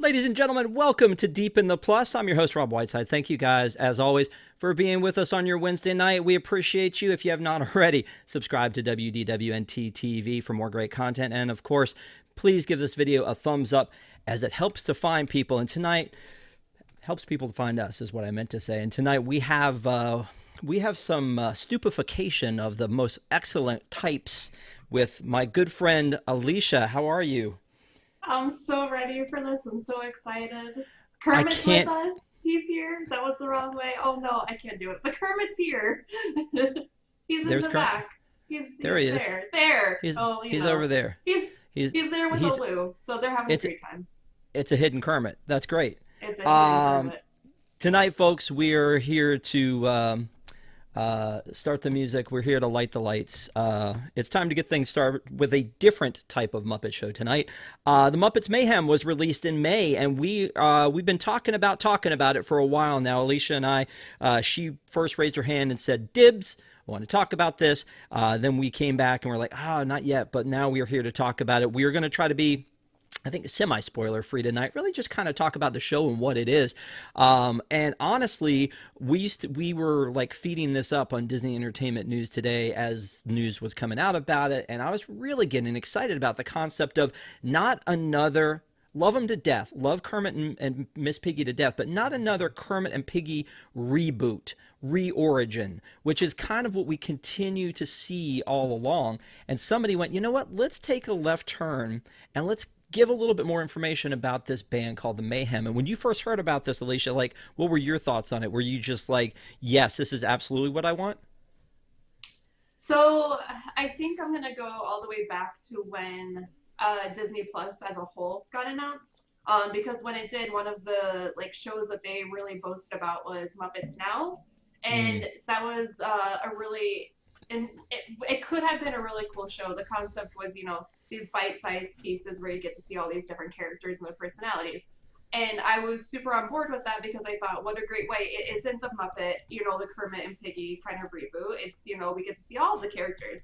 Ladies and gentlemen, welcome to Deep in the Plus. I'm your host, Rob Whiteside. Thank you guys, as always, for being with us on your Wednesday night. We appreciate you. If you have not already, subscribe to WDWNT TV for more great content. And of course, please give this video a thumbs up as it helps to find people. And tonight, helps people to find us is what I meant to say. And tonight we have some stupefaction of the most excellent types with my good friend, Alicia. How are you? I'm so ready for this. I'm so excited. Kermit's with us. He's here. That was the wrong way. Oh no, I can't do it. But Kermit's here. He's in the back. There he is. There. He's over there. He's there with Lou, so they're having a great time. It's a hidden Kermit. That's great. It's a hidden Kermit. Tonight, folks, we are here to start the music. We're here to light the lights. It's time to get things started with a different type of Muppet show tonight. The Muppets Mayhem was released in May, and we've been talking about it for a while now. Alicia and I, she first raised her hand and said, "Dibs, I want to talk about this." Then we came back and we're like, not yet, but now we are here to talk about it. We are going to try to be, I think, semi-spoiler free tonight, really just kind of talk about the show and what it is. And honestly, we were like feeding this up on Disney Entertainment News today as news was coming out about it. And I was really getting excited about the concept of not another, love them to death, love Kermit and Miss Piggy to death, but not another Kermit and Piggy reboot, reorigin, which is kind of what we continue to see all along. And somebody went, you know what, let's take a left turn and let's give a little bit more information about this band called the Mayhem. And when you first heard about this, Alicia, like, what were your thoughts on it? Were you just like, yes, this is absolutely what I want? So I think I'm going to go all the way back to when Disney Plus as a whole got announced. Because when it did, one of the shows that they really boasted about was Muppets Now. And that was it could have been a really cool show. The concept was, these bite-sized pieces where you get to see all these different characters and their personalities. And I was super on board with that because I thought, what a great way. It isn't the Muppet, the Kermit and Piggy kind of reboot. It's, we get to see all the characters.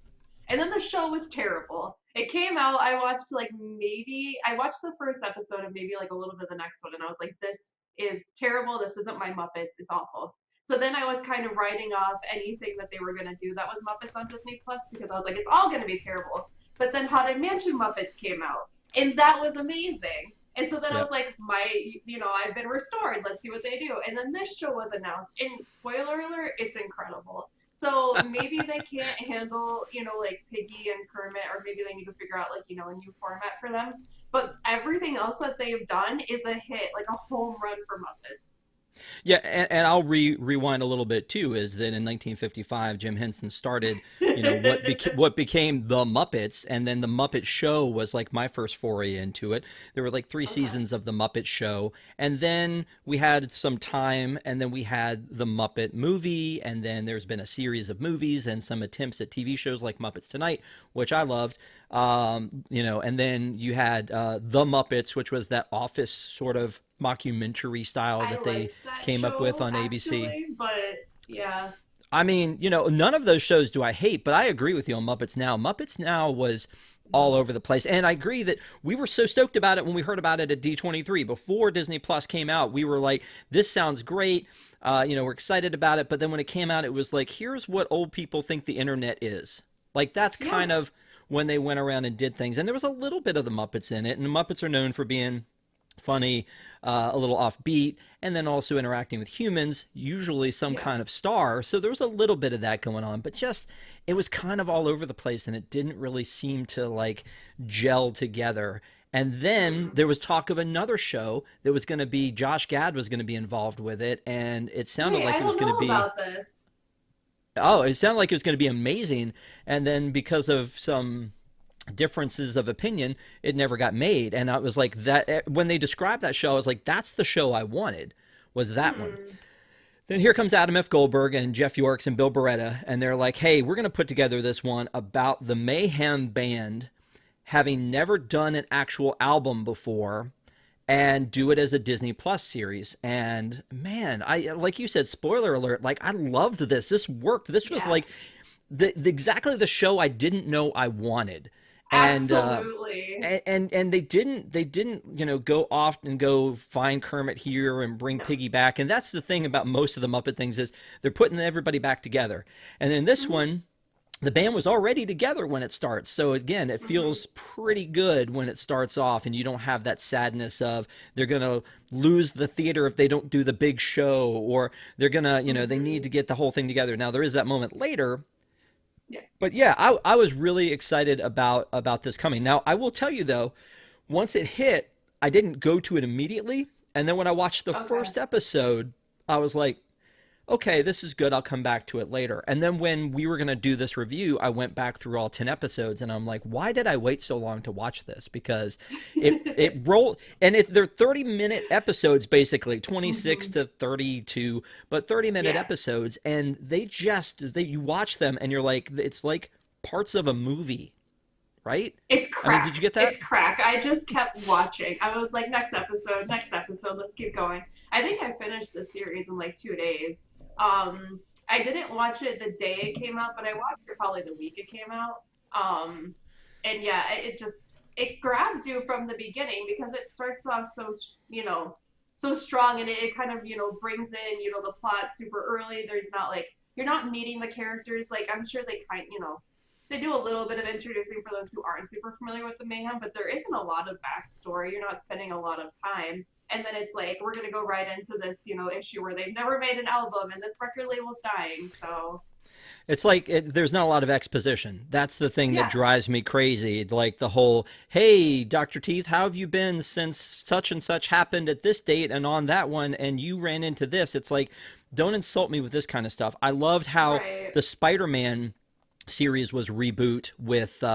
And then the show was terrible. It came out, I watched the first episode of maybe a little bit of the next one, and I was like, this is terrible. This isn't my Muppets. It's awful. So then I was kind of writing off anything that they were going to do that was Muppets on Disney Plus because I was like, it's all going to be terrible. But then Haunted Mansion Muppets came out, and that was amazing. And so then I was like, I've been restored. Let's see what they do. And then this show was announced, and spoiler alert, it's incredible. So maybe they can't handle, Piggy and Kermit, or maybe they need to figure out, a new format for them. But everything else that they've done is a hit, like a home run for Muppets. Yeah, and I'll rewind a little bit too. Is that in 1955, Jim Henson started, what became the Muppets, and then the Muppet Show was like my first foray into it. There were like 3 seasons of the Muppet Show, and then we had some time, and then we had the Muppet movie, and then there's been a series of movies and some attempts at TV shows like Muppets Tonight, which I loved. And then you had The Muppets, which was that Office sort of mockumentary style that they came up with on ABC. But yeah. I mean, none of those shows do I hate, but I agree with you on Muppets Now. Muppets Now was all over the place. And I agree that we were so stoked about it when we heard about it at D23. Before Disney Plus came out, we were like, this sounds great. We're excited about it. But then when it came out, it was like, here's what old people think the internet is. Like, that's kind of when they went around and did things. And there was a little bit of the Muppets in it. And the Muppets are known for being funny, a little offbeat, and then also interacting with humans, usually some kind of star. So there was a little bit of that going on, but it was kind of all over the place, and it didn't really seem to gel together. And then there was talk of another show that was going to be, Josh Gad was going to be involved with it, and it sounded like it was going to be... about this. Oh, it sounded like it was going to be amazing, and then because of some differences of opinion, it never got made. And I was like, that when they described that show, I was like, that's the show I wanted, was that one. Then here comes Adam F. Goldberg and Jeff Yorks and Bill Beretta, and they're like, hey, we're going to put together this one about the Mayhem Band having never done an actual album before and do it as a Disney Plus series. And man, I, like you said, spoiler alert, I loved this. This worked. This was exactly the show I didn't know I wanted. and Absolutely. and they didn't go off and go find Kermit here and bring No. Piggy back. And that's the thing about most of the Muppet things is they're putting everybody back together. And in this Hmm. one, the band was already together when it starts. So again, it Hmm. feels pretty good when it starts off, and you don't have that sadness of they're going to lose the theater if they don't do the big show, or they're going to, they need Hmm. to get the whole thing together. Now there is that moment later, Yeah. but yeah, I was really excited about this coming. Now I will tell you though, once it hit, I didn't go to it immediately, and then when I watched the Okay. first episode, I was like, okay, this is good. I'll come back to it later. And then when we were going to do this review, I went back through all 10 episodes and I'm like, why did I wait so long to watch this? Because it rolled, and they're 30-minute episodes, basically 26 Hmm. to 32, but 30-minute Yeah. episodes. And you watch them and you're like, it's like parts of a movie, right? It's I mean, did crack. you get that? It's crack. I just kept watching. I was like, next episode, let's keep going. I think I finished the series in like 2 days. I didn't watch it the day it came out, but I watched it probably the week it came out. Um, and yeah, it grabs you from the beginning because it starts off so strong, and it kind of brings in the plot super early. There's not like you're not meeting the characters. Like I'm sure they do a little bit of introducing for those who aren't super familiar with the Mayhem, but there isn't a lot of backstory. You're not spending a lot of time. And then it's like, we're going to go right into this, issue where they've never made an album and this record label's dying. So, It's like there's not a lot of exposition. That's the thing that yeah, drives me crazy. Like the whole, hey, Dr. Teeth, how have you been since such and such happened at this date and on that one, and you ran into this? It's like, don't insult me with this kind of stuff. I loved how right. the Spider-Man series was reboot with the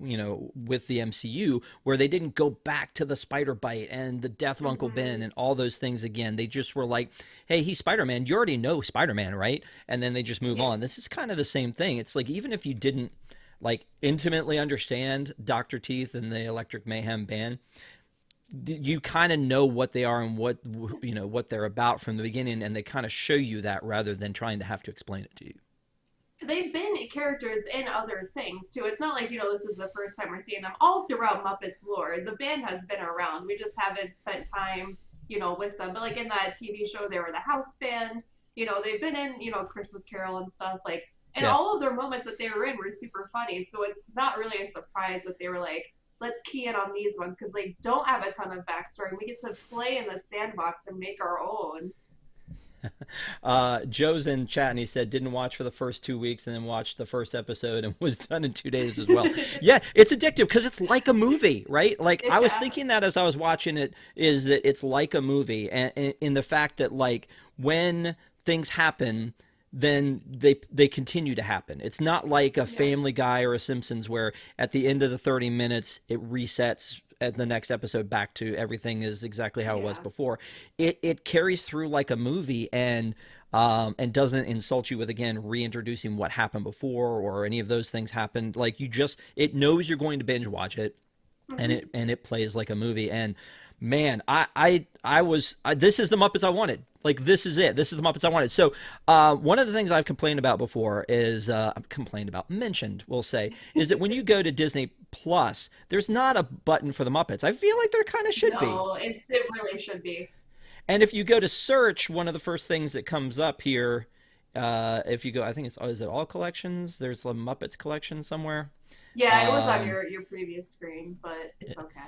MCU, where they didn't go back to the spider bite and the death of Uncle Ben Hmm. and all those things again. They just were like, hey, he's Spider-Man, you already know Spider-Man, right? And then they just move Yeah. on. This is kind of the same thing. It's like, even if you didn't like intimately understand Dr. Teeth and the Electric Mayhem Band, you kind of know what they are and what they're about from the beginning, and they kind of show you that rather than trying to have to explain it to you. They've been characters in other things too. It's not like, this is the first time we're seeing them all throughout Muppets lore. The band has been around. We just haven't spent time, with them. But like in that TV show, they were the house band. They've been in, Christmas Carol and stuff. Like, and Yeah. all of their moments that they were in were super funny. So it's not really a surprise that they were like, let's key in on these ones because they don't have a ton of backstory. We get to play in the sandbox and make our own. Joe's in chat and he said didn't watch for the first 2 weeks and then watched the first episode and was done in 2 days as well. Yeah, it's addictive because it's like a movie, right? Like I was Yeah. thinking that as I was watching it, is that it's like a movie, and in the fact that like when things happen, then they continue to happen. It's not like a Yeah. Family Guy or a Simpsons where at the end of the 30 minutes it resets at the next episode back to everything is exactly how it was Yeah. before. It carries through like a movie, and doesn't insult you with again reintroducing what happened before or any of those things happened. Like it knows you're going to binge watch it, and Hmm. it plays like a movie. And man, this is the Muppets I wanted. Like this is it. This is the Muppets I wanted. So one of the things I've complained about before is mentioned, we'll say, is that when you go to Disney Plus, there's not a button for the Muppets. I feel like there kind of should be. No, it really should be. And if you go to search, one of the first things that comes up here, if you go, I think is it all collections? There's a Muppets collection somewhere. Yeah, it was on Um, your previous screen, but it's okay.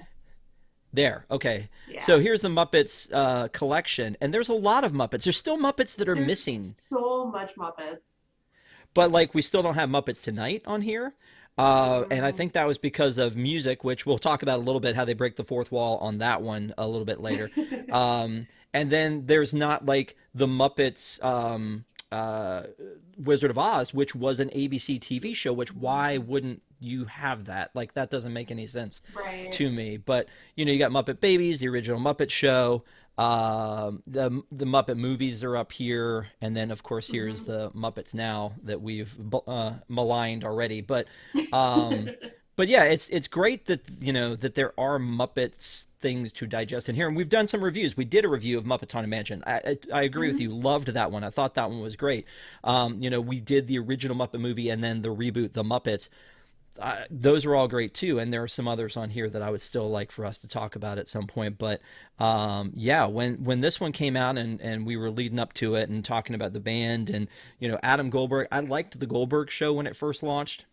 There. Okay. Yeah. So here's the Muppets collection, and there's a lot of Muppets. There's still Muppets that are There's missing, so much Muppets. but like we still don't have Muppets Tonight on here. And I Mm. think that was because of music, which we'll talk about a little bit how they break the fourth wall on that one a little bit later. And then there's not like the Muppets Wizard of Oz, which was an ABC TV show. Which why wouldn't you have that? Like that doesn't make any sense Right. to me. But you got Muppet Babies, the original Muppet Show. The Muppet movies are up here, and then of course here's Hmm. the Muppets Now that we've maligned already. But yeah, it's great that that there are Muppets things to digest in here, and we've done some reviews. We did a review of Muppets Haunted Mansion. I agree with Hmm. you. Loved that one. I thought that one was great. We did the original Muppet movie and then the reboot, The Muppets. those are all great too, and there are some others on here that I would still like for us to talk about at some point. But yeah, when this one came out and we were leading up to it and talking about the band and Adam Goldberg, I liked the Goldberg show when it first launched.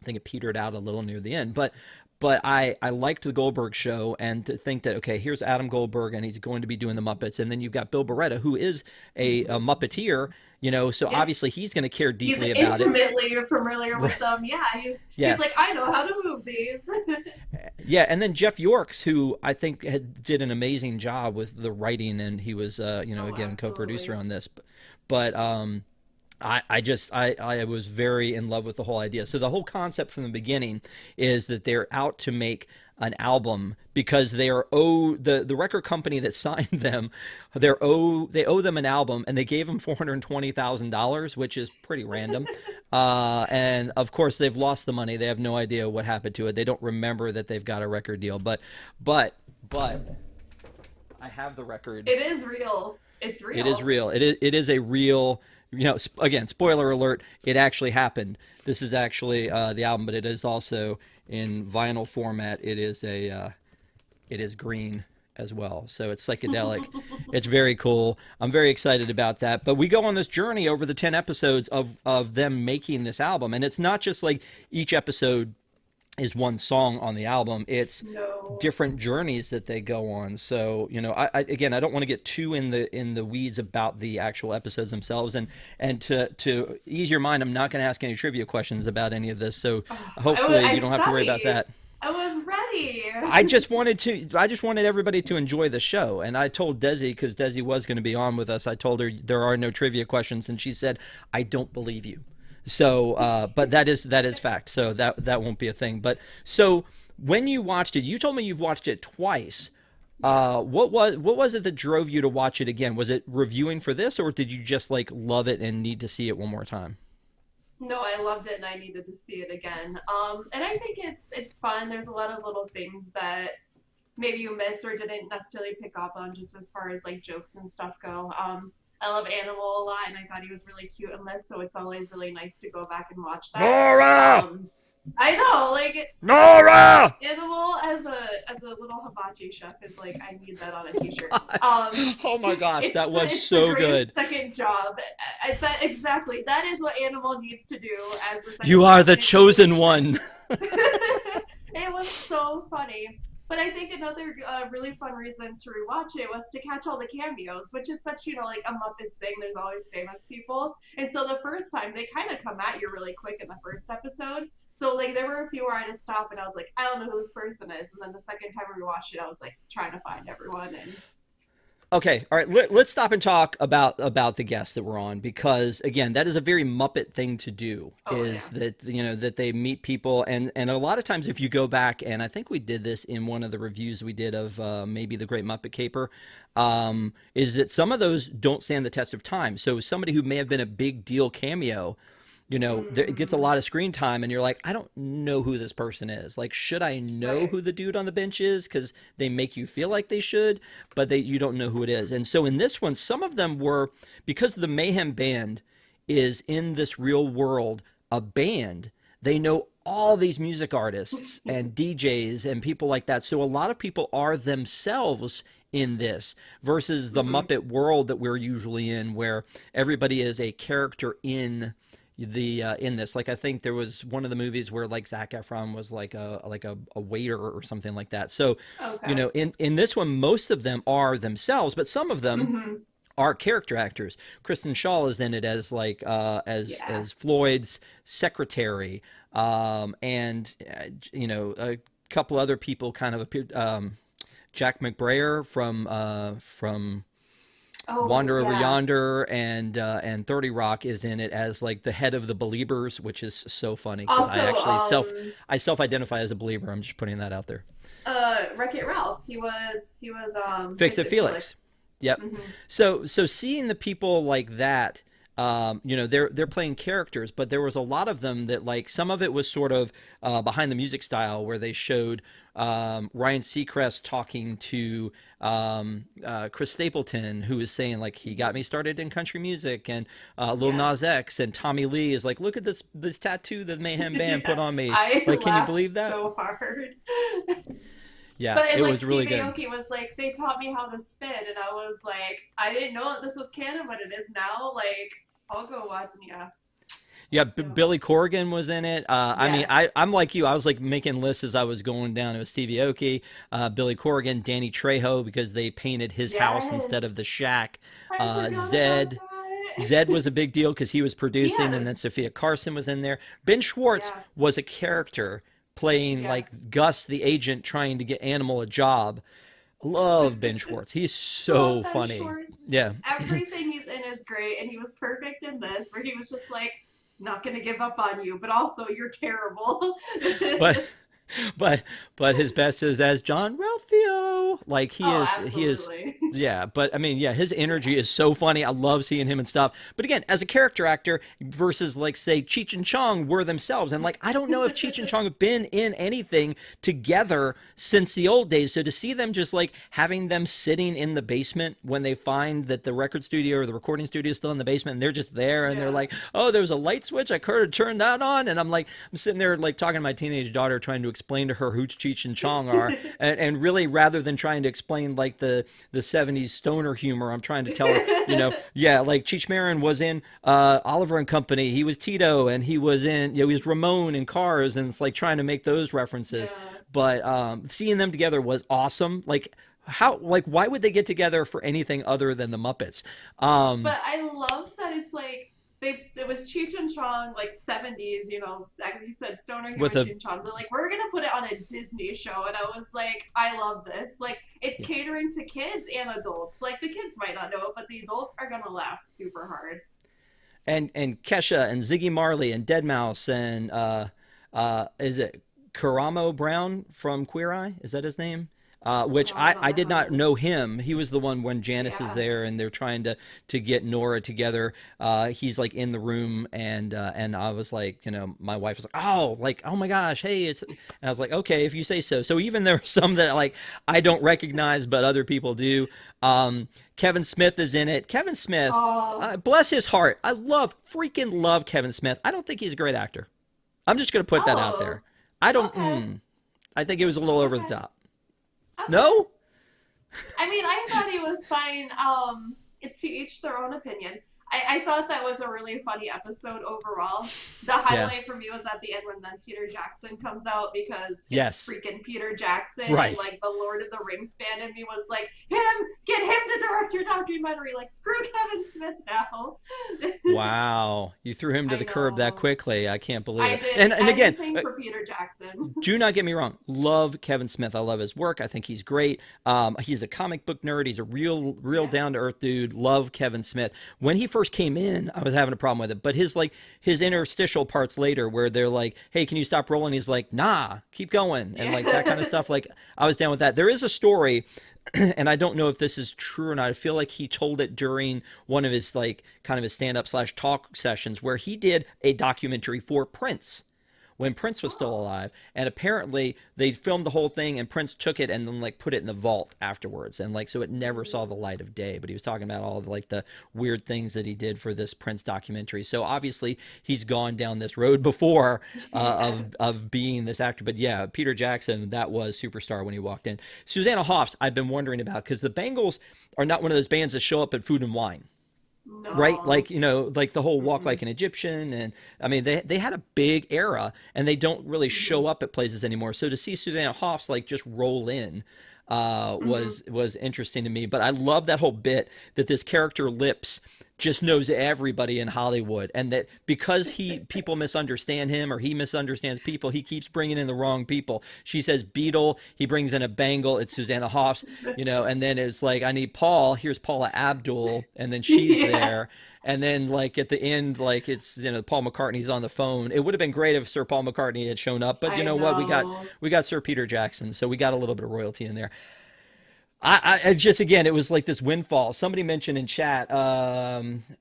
I think it petered out a little near the end, but I liked the Goldberg show, and to think that, okay, here's Adam Goldberg, and he's going to be doing the Muppets, and then you've got Bill Beretta, who is a Muppeteer, so obviously he's going to care deeply about it. He's intimately familiar with them. Yeah, he's like, I know how to move these. Yeah, and then Jeff Yorks, who I think did an amazing job with the writing, and he was, again, co-producer on this. But I was very in love with the whole idea. So the whole concept from the beginning is that they're out to make an album because they owe the record company that signed them, they owe them an album, and they gave them $420,000, which is pretty random. And of course they've lost the money. They have no idea what happened to it. They don't remember that they've got a record deal. But I have the record. It is real. It's real. It is real. It is a real. Again, spoiler alert, it actually happened. This is actually the album, but it is also in vinyl format. It is green as well, so it's psychedelic. It's very cool. I'm very excited about that. But we go on this journey over the 10 episodes of them making this album, and it's not just like each episode is one song on the album. It's different journeys that they go on. So I don't want to get too in the weeds about the actual episodes themselves, and to ease your mind, I'm not going to ask any trivia questions about any of this, so hopefully you don't have to worry about that. I was ready. I just wanted everybody to enjoy the show, and I told Desi, because Desi was going to be on with us, I told her there are no trivia questions, and she said, I don't believe you. So, but that is fact. So that won't be a thing. But so when you watched it, you told me you've watched it twice. What was it that drove you to watch it again? Was it reviewing for this, or did you just like love it and need to see it one more time? No, I loved it and I needed to see it again. And I think it's fun. There's a lot of little things that maybe you missed or didn't necessarily pick up on, just as far as like jokes and stuff go. I love Animal a lot, and I thought he was really cute in this, so it's always really nice to go back and watch that. Nora! I know, like Nora! Animal as a little hibachi chef is like, I need that on a t-shirt. Oh my gosh, that was so good. Second job. Exactly. That is what Animal needs to do as the second. You are the chosen one. It was so funny. But I think another really fun reason to rewatch it was to catch all the cameos, which is such, like a Muppets thing. There's always famous people. And so the first time, they kind of come at you really quick in the first episode. So, like, there were a few where I had to stop and I was like, I don't know who this person is. And then the second time we watched it, I was like trying to find everyone. And okay, all right. Let's stop and talk about the guests that were on, because again, that is a very Muppet thing to do. That that they meet people, and a lot of times if you go back, and I think we did this in one of the reviews we did of maybe the Great Muppet Caper, is that some of those don't stand the test of time. So somebody who may have been a big deal cameo, it gets a lot of screen time, and you're like, I don't know who this person is. Like, should I know who the dude on the bench is? Because they make you feel like they should, but you don't know who it is. And so in this one, some of them were, because the Mayhem Band is in this real world a band, they know all these music artists and DJs and people like that. So a lot of people are themselves in this, versus the Muppet world that we're usually in, where everybody is a character in this. Like, I think there was one of the movies where like Zac Efron was like a waiter or something like that. So in this one, most of them are themselves, but some of them are character actors. Kristen Shaw is in it as like as Floyd's secretary, and a couple other people kind of appeared. Jack McBrayer from Wander Over Yonder and 30 Rock is in it as like the head of the Beliebers, which is so funny because I actually self-identify as a believer. I'm just putting that out there. Wreck-It Ralph. He was Fix It Felix. Yep. So seeing the people like that you know, they're playing characters, but there was a lot of them that, like, some of it was sort of behind the music style, where they showed Ryan Seacrest talking to Chris Stapleton, who was saying, like, he got me started in country music, and Lil Yeah. Nas X, and Tommy Lee is like, look at this tattoo that Mayhem Band put Yeah. on me. I Like, can you laughed believe that? so hard. Yeah, But and it like was really Steve good. Aoki was like, they taught me how to spin, and I was like, I didn't know that this was canon, but it is now. Like, I'll go watch. Yeah, Yeah, yeah, Billy Corgan was in it. I mean, yes, I'm like you. I was like making lists as I was going down. It was Stevie Aoki, Billy Corgan, Danny Trejo, because they painted his house yes. instead of the shack. I forgot about Zed. that. Zed was a big deal because he was producing, and Yes, then Sophia Carson was in there. Ben Schwartz yeah, was a character playing yes. like Gus, the agent, trying to get Animal a job. Love Ben Schwartz. He's Love so Ben funny. Schwartz. Yeah. Everything he's in is great, and he was perfect in this, where he was just like, not gonna give up on you, but also you're terrible. but but but his best is as John Ralphio. Like, Oh, he is absolutely. yeah, but I mean, yeah, his energy is so funny. I love seeing him and stuff. But again, as a character actor versus, like, say, Cheech and Chong were themselves. And, like, I don't know if Cheech and Chong have been in anything together since the old days. So to see them just, like, having them sitting in the basement when they find that the record studio or the recording studio is still in the basement, and they're just there, and they're Yeah. like, oh, there's a light switch, I could have turned that on. And I'm sitting there, like, talking to my teenage daughter, trying to explain to her who Cheech and Chong are, and really, rather than trying to explain, like, the 70s stoner humor, I'm trying to tell her, you know, yeah, like, Cheech Marin was in Oliver and Company, he was Tito, and he was in, you know, he was Ramon in Cars, and it's like trying to make those references. Yeah. But seeing them together was awesome. Like, how, like, why would they get together for anything other than the Muppets? Um, But I love that it's like it was Cheech and Chong, like 70s, like you said, stoner humor with a Cheech and Chong. They're like, we're gonna put it on a Disney show, and I was like, I love this. Like, it's yeah. catering to kids and adults. Like, the kids might not know it, but the adults are gonna laugh super hard. And Kesha and Ziggy Marley and Deadmau5 and is it Karamo Brown from Queer Eye? Is that his name? Which Oh, I don't I did know not this. know him. He was the one when Janice is Yeah. there and they're trying to get Nora together. He's like in the room, and I was like, you know, my wife was like, oh my gosh, hey, it's. And I was like, okay, if you say so. So even there are some that, like, I don't recognize, but other people do. Kevin Smith is in it. Kevin Smith, Oh, bless his heart. Freaking love Kevin Smith. I don't think he's a great actor. I'm just gonna put that out oh, there. I don't. okay, I think it was a little over the okay, top. okay. No. I mean, I thought he was fine. To each their own opinion. I thought that was a really funny episode overall. The Yeah. highlight for me was at the end when then Peter Jackson comes out because it's Yes. freaking Peter Jackson, and Right. like the Lord of the Rings fan in me was like, get him to direct your documentary. Like, screw Kevin Smith now. Wow. You threw him to I the curb that know. quickly. I can't believe I it. did And again, anything for Peter Jackson. do not get me wrong. Love Kevin Smith. I love his work. I think he's great. He's a comic book nerd. He's a real Yeah. down to earth dude. Love Kevin Smith. When he first came in, I was having a problem with it. But his interstitial parts later, where they're like, "Hey, can you stop rolling?" He's like, "Nah, keep going," and like that kind of Yeah. stuff. Like, I was down with that. There is a story, and I don't know if this is true or not. I feel like he told it during one of his, like, kind of his stand up slash talk sessions, where he did a documentary for Prince when Prince was still Oh, alive. And apparently they filmed the whole thing and Prince took it and then, like, put it in the vault afterwards. And, like, so it never saw the light of day. But he was talking about all of, like, the weird things that he did for this Prince documentary. So obviously he's gone down this road before, yeah. of being this actor. But yeah, Peter Jackson, that was superstar when he walked in. Susanna Hoffs, I've been wondering about, because the Bengals are not one of those bands that show up at Food and Wine, right? Like, No. you know, like the whole Walk Mm-mm. Like an Egyptian, and I mean, they had a big era, and they don't really Mm-hmm. show up at places anymore. So to see Susanna Hoffs, like, just roll in, Mm-hmm. was interesting to me. But I love that whole bit that this character Lips just knows everybody in Hollywood, and that because people misunderstand him, or he misunderstands people, he keeps bringing in the wrong people. She says Beetle, he brings in a Bangle, it's Susanna Hoffs, you know, and then it's like, I need Paul, here's Paula Abdul, and then she's Yeah. there. And then, like, at the end, like, it's, you know, Paul McCartney's on the phone. It would have been great if Sir Paul McCartney had shown up, but you I know what? know. We got Sir Peter Jackson, so we got a little bit of royalty in there. I just again, it was like this windfall. Somebody mentioned in chat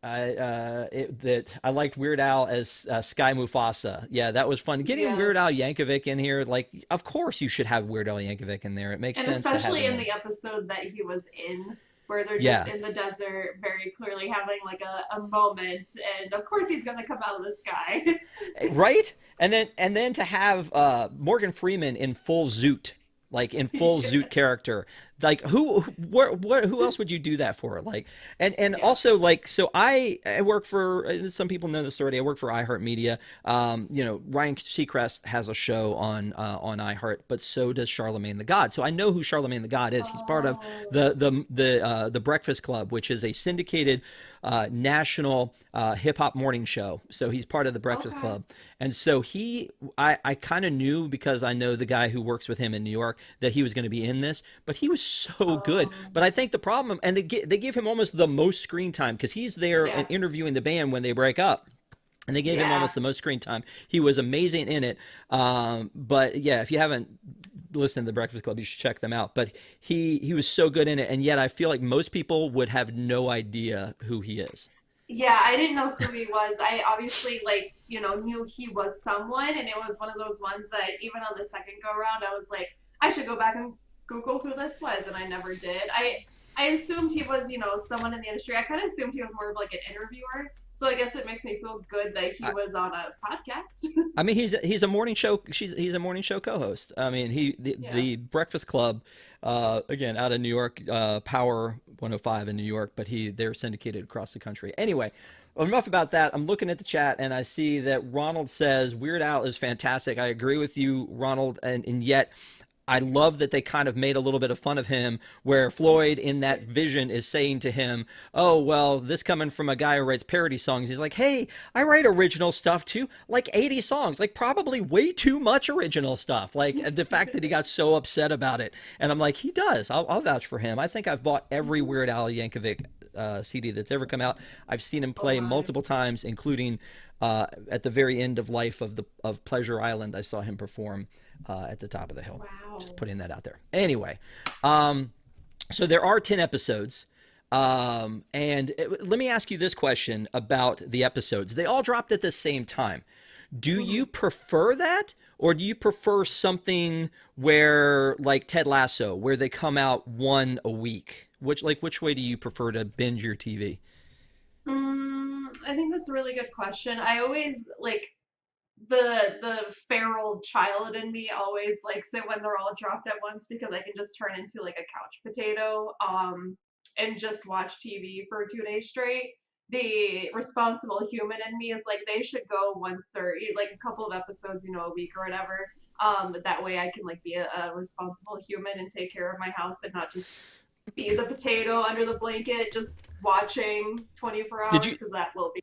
that I liked Weird Al as Sky Mufasa. Yeah, that was fun. Getting Yes. Weird Al Yankovic in here, like, of course you should have Weird Al Yankovic in there. It makes And sense to have especially him in in. the episode that he was in, where they're just Yeah, in the desert, very clearly having like a moment, and of course he's gonna come out of the sky. right. And then to have Morgan Freeman in full zoot, like in full zoot character, like who else would you do that for? Like, and Yeah. also like, so I work for, some people know this already. I work for iHeartMedia. Ryan Seacrest has a show on iHeart, but so does Charlemagne the God. So I know who Charlemagne the God is. He's part of Oh. the Breakfast Club, which is a syndicated national hip hop morning show. So he's part of the Breakfast Okay. Club, and so I kind of knew, because I know the guy who works with him in New York, that he was going to be in this, but he was so good. But I think the problem, and they give him almost the most screen time because he's there and Yeah. interviewing the band when they break up. And they gave him Yeah. almost the most screen time. He was amazing in it. But yeah, if you haven't listened to the Breakfast Club, you should check them out. But he was so good in it, and yet I feel like most people would have no idea who he is. Yeah, I didn't know who he was. I obviously like, knew he was someone, and it was one of those ones that even on the second go around, I was like, I should go back and Google who this was, and I never did. I assumed he was, someone in the industry. I kind of assumed he was more of like an interviewer. So I guess it makes me feel good that he was on a podcast. I mean, he's a morning show. He's a morning show co-host. I mean, Yeah. the Breakfast Club, again out of New York, Power 105 in New York, but they're syndicated across the country. Anyway, enough about that. I'm looking at the chat and I see that Ronald says Weird Al is fantastic. I agree with you, Ronald, and yet I love that they kind of made a little bit of fun of him, where Floyd in that vision is saying to him, "Oh, well, this coming from a guy who writes parody songs." He's like, "Hey, I write original stuff too, like 80 songs, like probably way too much original stuff." Like the fact that he got so upset about it, and I'm like, he does. I'll vouch for him. I think I've bought every Weird Al Yankovic CD that's ever come out. I've seen him Oh play my. multiple times, including at the very end of life of Pleasure Island. I saw him perform at the top of the hill. Just Wow. putting that out there. Anyway, so there are 10 episodes. Let me ask you this question about the episodes. They all dropped at the same time. Do you Mhm. prefer that, or do you prefer something where, like Ted Lasso, where they come out one a week? Which way do you prefer to binge your TV? I think that's a really good question. I always like the feral child in me always likes it when they're all dropped at once because I can just turn into like a couch potato and just watch TV for 2 days straight. The responsible human in me is like they should go once or like a couple of episodes, a week or whatever. That way I can like be a responsible human and take care of my house and not just be the potato under the blanket just watching 24 Did hours you because that will be.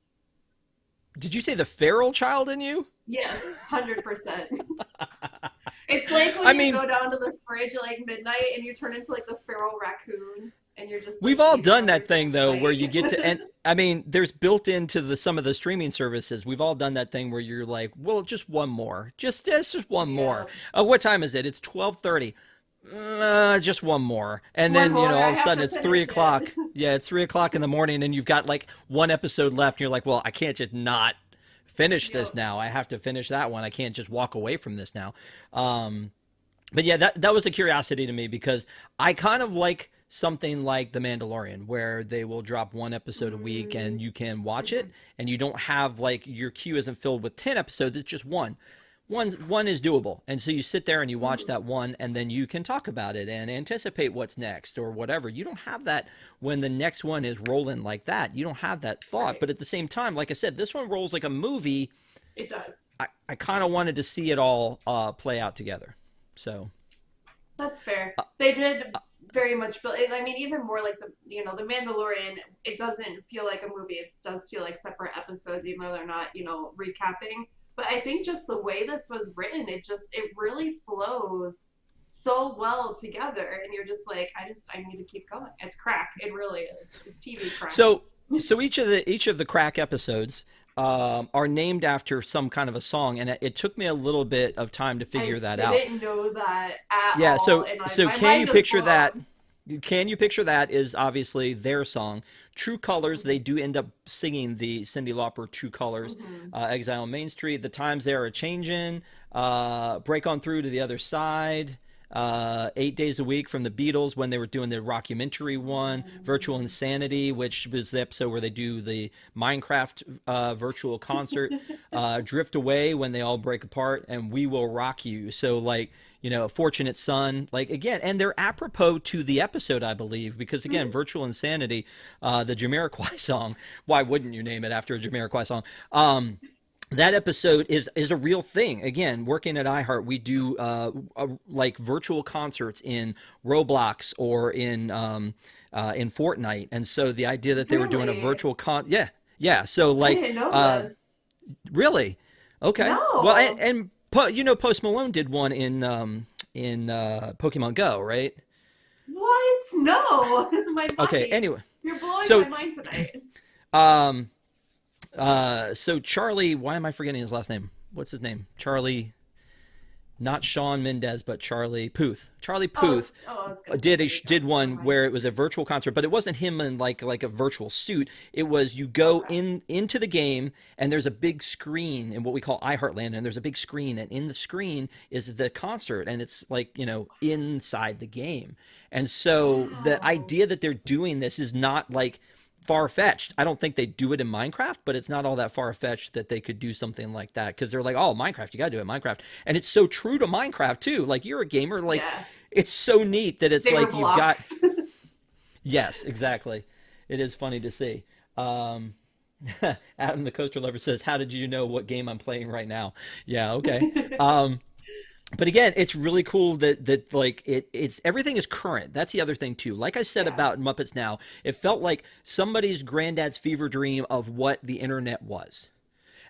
did you say the feral child in you? Yes, 100%. It's like when I you mean, go down to the fridge at like midnight and you turn into like the feral raccoon and you're just we've like all eating done that everything thing at though, where you get to, night. and I mean, there's built into some of the streaming services. We've all done that thing where you're like, well, just one more, just one more. Yeah. What time is it? It's 12:30. Just one more, and One then more, all I of a have sudden to it's three finish it. o'clock. Yeah, it's 3 o'clock in the morning, and you've got like one episode left, and you're like, well, I can't just not finish this Yep. now. I have to finish that one. I can't just walk away from this now. But yeah, that was a curiosity to me because I kind of like something like The Mandalorian, where they will drop one episode a week Mm, and you can watch it, mhm. and you don't have like your queue isn't filled with 10 episodes. It's just one. One is doable, and so you sit there and you watch Mhm. that one, and then you can talk about it and anticipate what's next or whatever. You don't have that when the next one is rolling like that. You don't have that thought, Right. but at the same time, like I said, this one rolls like a movie. It does. I kind of wanted to see it all play out together. So. That's fair. Uh, They did very much build. I mean, even more like the Mandalorian. It doesn't feel like a movie. It does feel like separate episodes, even though they're not, recapping. But I think just the way this was written, it really flows so well together, and you're just like, I need to keep going. It's crack. It really is. It's TV crack. So, so each of the crack episodes are named after some kind of a song, and it took me a little bit of time to I figure that out. didn't know that at Yeah. all, So and so my can you mind is picture that? blown. Can You Picture That is obviously their song. True Colors, they do end up singing the Cyndi Lauper True Colors. Mm-hmm. Exile on Main Street, The Times They Are a-Changin', Break On Through to the Other Side, 8 Days a Week from the Beatles when they were doing the rockumentary one, Virtual Insanity, which was the episode where they do the Minecraft virtual concert, Drift Away when they all break apart, and We Will Rock You. So, like, you know, Fortunate Son, like, again, and they're apropos to the episode, I believe, because, again, Virtual Insanity, the Jamiroquai song, why wouldn't you name it after a Jamiroquai song? That episode is a real thing. Again, working at iHeart, we do like virtual concerts in Roblox or in Fortnite, and so the idea that they were doing a Really? virtual yeah. So I like, didn't know this. really, okay. Well, No. you know, Post Malone did one in Pokemon Go, right? What? No. My Okay. mind. Anyway, You're blowing so my mind tonight. um so Charlie, why am I forgetting his last name? What's his name? Charlie, not Sean Mendez, but Charlie Puth. Charlie Puth I was gonna did say there you did go. Never one mind. where it was a virtual concert, but it wasn't him in like a virtual suit. It was you go Okay. into the game and there's a big screen in what we call iHeartland, and there's a big screen, and in the screen is the concert, and it's like, you know, inside the game. And so the Wow. idea that they're doing this is not like far-fetched. I don't think they do it in Minecraft, but it's not all that far-fetched that they could do something like that, because they're like, oh, Minecraft, you gotta do it in Minecraft. And it's so true to Minecraft too. Like, you're a gamer, like, Yeah. it's so neat that it's They were like you've got, blocks. yes, exactly. It is funny to see. Adam the Coaster Lover says, how did you know what game I'm playing right now? Yeah, okay. But again, it's really cool that like it's everything is current. That's the other thing too. Like I said Yeah. about Muppets Now, it felt like somebody's granddad's fever dream of what the internet was.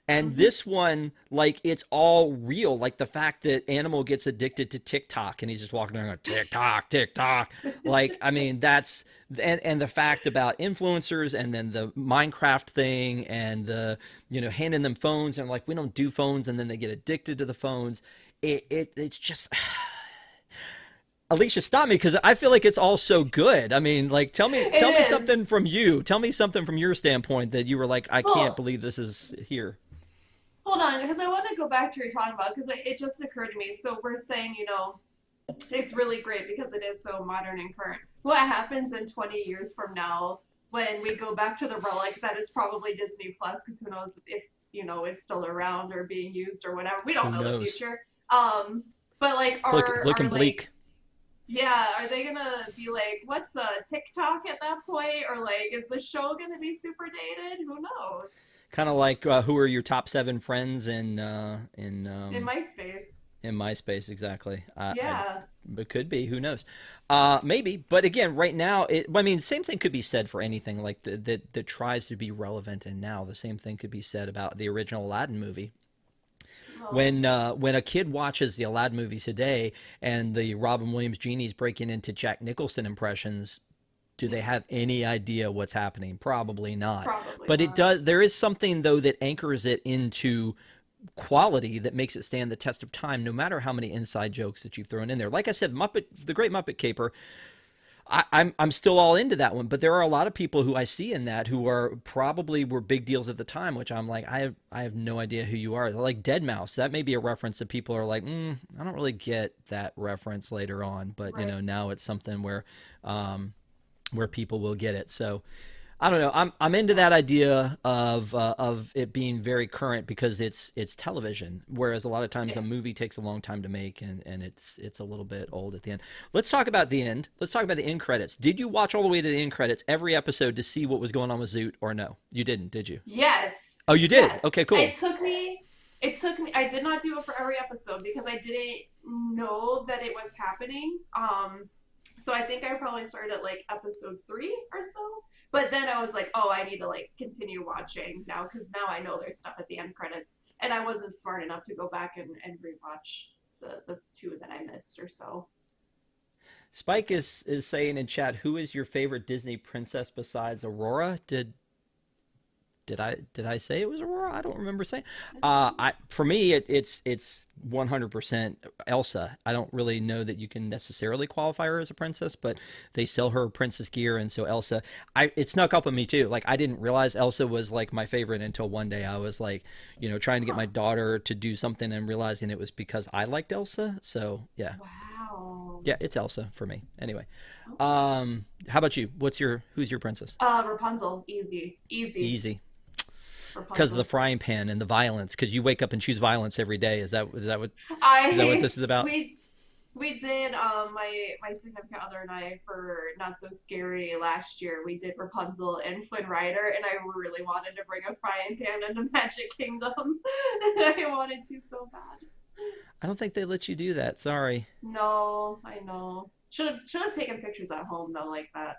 And Hmm. this one, like, it's all real. Like the fact that Animal gets addicted to TikTok and he's just walking around going, TikTok, TikTok. Like, I mean, that's, and the fact about influencers, and then the Minecraft thing, and the, you know, handing them phones and like, we don't do phones, and then they get addicted to the phones. It's just, Alicia, stop me, because I feel like it's all so good. I mean, like, It tell me is. something from you. Tell me something from your standpoint that you were like, I can't Well, believe this is here. hold on, because I want to go back to what you're talking about, because it just occurred to me. So we're saying, it's really great because it is so modern and current. What happens in 20 years from now when we go back to the relic that is probably Disney Plus? Because who knows if it's still around or being used or whatever. We don't Who know the knows? future. But like, Looking are bleak. like, yeah, are they gonna be like, what's TikTok at that point, or like, is the show gonna be super dated? Who knows? Kind of like, who are your top seven friends In MySpace, in MySpace? Exactly. yeah, It could be. Who knows? Maybe. But again, right now, I mean, same thing could be said for anything like that tries to be relevant. And now the same thing could be said about the original Aladdin movie. well, When a kid watches the Aladdin movie today and the Robin Williams genie's breaking into Jack Nicholson impressions, do they have any idea what's happening? Probably not. probably But it not. does. There is something though that anchors it into quality that makes it stand the test of time, no matter how many inside jokes that you've thrown in there. Like I said, the Great Muppet Caper, I'm still all into that one. But there are a lot of people who I see in that who are probably were big deals at the time, which I'm like, I have no idea who you are. Like Dead Mouse, that may be a reference that people are like, I don't really get that reference later on. But Right. now it's something where people will get it. So I don't know. I'm into that idea of it being very current because it's television, whereas a lot of times Yeah. a movie takes a long time to make, and it's a little bit old at the end. Let's talk about the end. Let's talk about the end credits. Did you watch all the way to the end credits every episode to see what was going on with Zoot, or no? You didn't, did you? Yes. Oh, you did. Yes. Okay, cool. It took me I did not do it for every episode because I didn't know that it was happening. So I think I probably started at like episode 3 or so. But then I was like, oh, I need to like continue watching now because now I know there's stuff at the end credits. And I wasn't smart enough to go back and rewatch the two that I missed or so. Spike is saying in chat, who is your favorite Disney princess besides Aurora? did I say it was Aurora? I don't remember saying. For me, it's 100% Elsa. I don't really know that you can necessarily qualify her as a princess, but they sell her princess gear, and so Elsa. It snuck up on me too. Like I didn't realize Elsa was like my favorite until one day I was like, trying to get my daughter to do something and realizing it was because I liked Elsa. So yeah, Wow. yeah, it's Elsa for me. Anyway, Okay. how about you? Who's your princess? Rapunzel, easy, easy. Easy. Because of the Rapunzel. frying pan and the violence. Because you wake up and choose violence every day. Is that what I this is about? we did my significant other and I for Not So Scary last year. We did Rapunzel and Flynn Rider, and I really wanted to bring a frying pan into Magic Kingdom. I wanted to so bad. I don't think they let you do that. Sorry. No, I know. Should have taken pictures at home though, like that.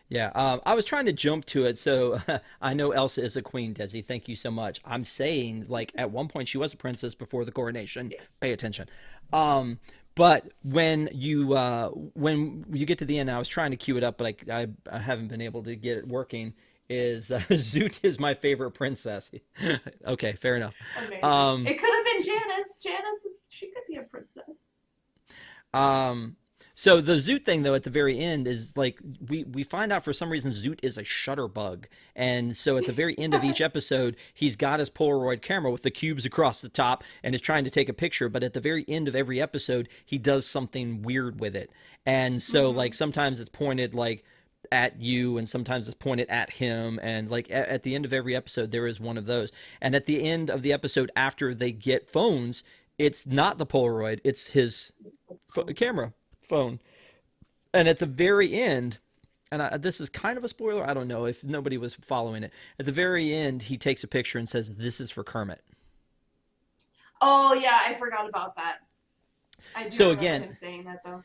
Yeah, I was trying to jump to it, so I know Elsa is a queen, Desi. Thank you so much. I'm saying, like, at one point she was a princess before the coronation. Yes. Pay attention. Um, but when you get to the end, I was trying to cue it up, but I haven't been able to get it working. Is Zoot is my favorite princess? Okay, fair enough. Amazing. Um, It could have been Janice. Janice, she could be a princess. Um, so the Zoot thing though at the very end is like we find out for some reason Zoot is a shutterbug, and so at the very end of each episode he's got his Polaroid camera with the cubes across the top and is trying to take a picture. But at the very end of every episode he does something weird with it, and so like Hmm. sometimes it's pointed like at you and sometimes it's pointed at him, and like at the end of every episode there is one of those. And at the end of the episode after they get phones, it's not the Polaroid, it's his camera phone. And at the very end, and this is kind of a spoiler, I don't know if nobody was following it. At the very end, he takes a picture and says, "This is for Kermit." Oh yeah, I forgot about that. I do So remember again, him saying that though.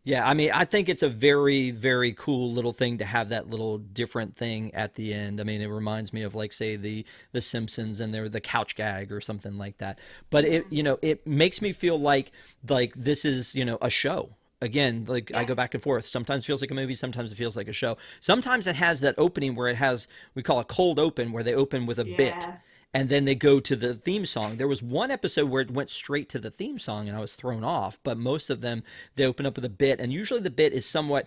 yeah, I mean, I think it's a very, very cool little thing to have that little different thing at the end. I mean, it reminds me of like, say, the Simpsons and the couch gag or something like that. But Hmm. it makes me feel like this is a show. Again, like I Yeah. go back and forth. Sometimes it feels like a movie, sometimes it feels like a show. Sometimes it has that opening where it has we call a cold open, where they open with a bit Yeah. and then they go to the theme song. There was one episode where it went straight to the theme song and I was thrown off, but most of them they open up with a bit, and usually the bit is somewhat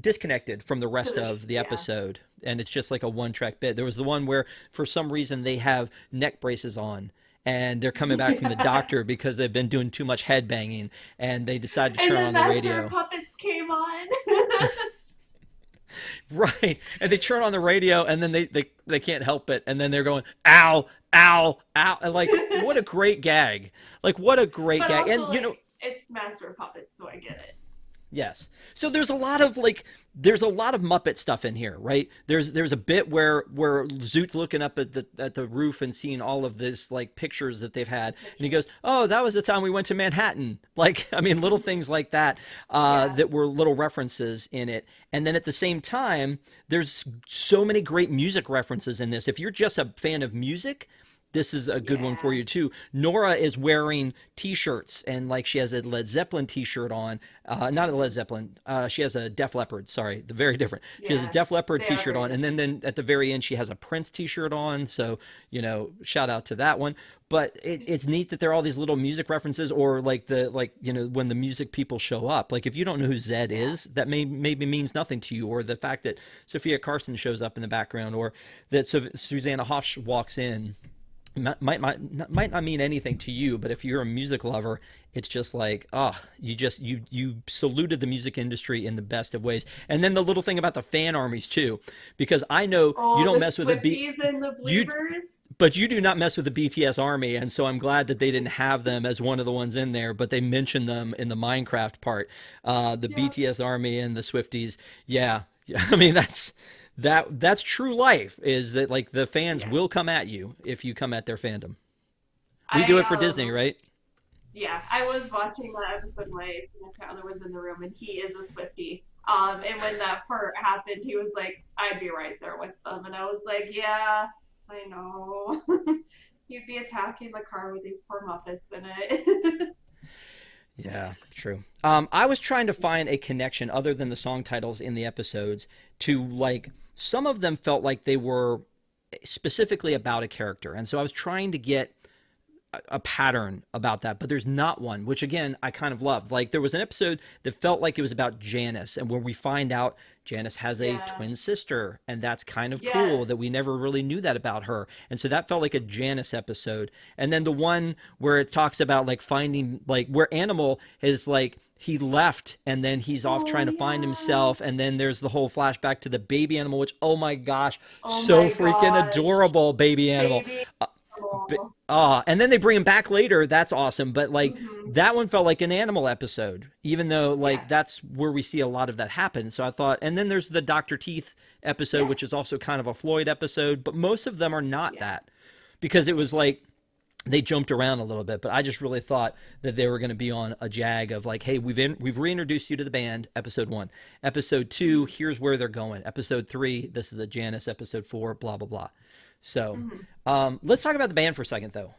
disconnected from the To rest the of the yeah. episode, and it's just like a one track bit. There was the one where for some reason they have neck braces on and they're coming back from the Yeah. doctor because they've been doing too much head banging, and they decide to And turn then on the that's where radio. puppets came on. Right. And they turn on the radio and then they can't help it. And then they're going, ow, ow, ow. And like, what a great gag. Like, what a great But gag. also And, like it's Master of Puppets, so I get it. yes. So there's a lot of Muppet stuff in here, right? There's a bit where Zoot's looking up at the roof and seeing all of this like pictures that they've had, and he Pictures. goes, "Oh, that was the time we went to Manhattan." Like, I mean, little things like that Yeah. that were little references in it. And then at the same time, there's so many great music references in this. If you're just a fan of music, this is a good one for Yeah. you too. Nora is wearing T-shirts, and like she has a Led Zeppelin T-shirt on. Not a Led Zeppelin. She has a Def Leppard. Sorry, the very different. She has a Yeah. Def Leppard They are T-shirt very on, and different. then at the very end she has a Prince T-shirt on. So shout out to that one. But it's neat that there are all these little music references, or like when the music people show up. Like if you don't know who Zed Yeah. is, that maybe means nothing to you, or the fact that Sophia Carson shows up in the background, or that Susanna Hoffs walks in might not mean anything to you, but if you're a music lover, it's just like, oh, you saluted the music industry in the best of ways. And then the little thing about the fan armies too, because I know you Oh, don't the mess with a beat Swifties and the you Bleepers. but you do not mess with the BTS army, and so I'm glad that they didn't have them as one of the ones in there, but they mentioned them in the Minecraft part. The Yep. BTS army and the Swifties, yeah, yeah. I mean that's true life. Is that like the fans Yes. will come at you if you come at their fandom. We do I it for Disney, right? yeah, I was watching that episode. My significant other was in the room, and he is a Swiftie. And when that part happened, he was like, "I'd be right there with them," and I was like, "Yeah, I know." You'd be attacking the car with these poor Muppets in it. Yeah, true. I was trying to find a connection other than the song titles in the episodes to like some of them felt like they were specifically about a character. And so I was trying to get a pattern about that, but there's not one, which again, I kind of loved. Like there was an episode that felt like it was about Janice, and where we find out Janice has a Yeah. twin sister, and that's kind of cool Yes. that we never really knew that about her. And so that felt like a Janice episode. And then the one where it talks about like finding, like where Animal is like, he left and then he's off Oh trying to find yeah. himself, and then there's the whole flashback to the baby animal, which, oh my gosh, Oh so my freaking gosh. adorable baby animal. Baby. But, Oh. and then they bring him back later. That's awesome. But like Hmm. that one felt like an animal episode, even though like Yes. that's where we see a lot of that happen. So I thought, and then there's the Dr. Teeth episode, Yes. which is also kind of a Floyd episode, but most of them are not Yeah. that, because it was like they jumped around a little bit. But I just really thought that they were going to be on a jag of like, hey, we've reintroduced you to the band, episode 1, episode 2, here's where they're going, episode 3, this is the Janice, episode 4, blah blah blah. So Hmm. let's talk about the band for a second, though.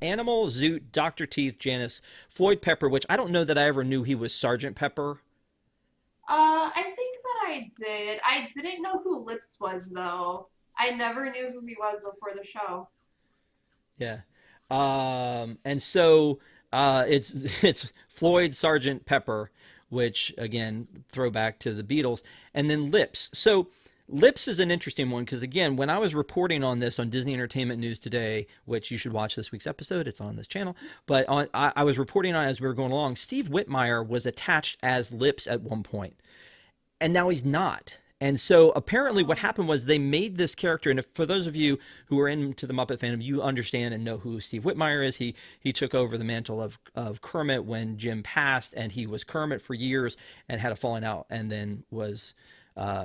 Animal, Zoot, Dr. Teeth, Janice, Floyd Pepper, which I don't know that I ever knew he was Sergeant Pepper. I think that I did. I didn't know who Lips was though. I never knew who he was before the show. Yeah. And so it's it's Floyd Sergeant Pepper, which again, throwback to the Beatles, and then Lips. So Lips is an interesting one because again, when I was reporting on this on Disney Entertainment News Today, which you should watch this week's episode, it's on this channel. But I was reporting on it as we were going along. Steve Whitmire was attached as Lips at one point, and now he's not. And so apparently what Oh. happened was they made this character, and if, for those of you who are into the Muppet fandom, you understand and know who Steve Whitmire is. He took over the mantle of Kermit when Jim passed, and he was Kermit for years and had a falling out, and then was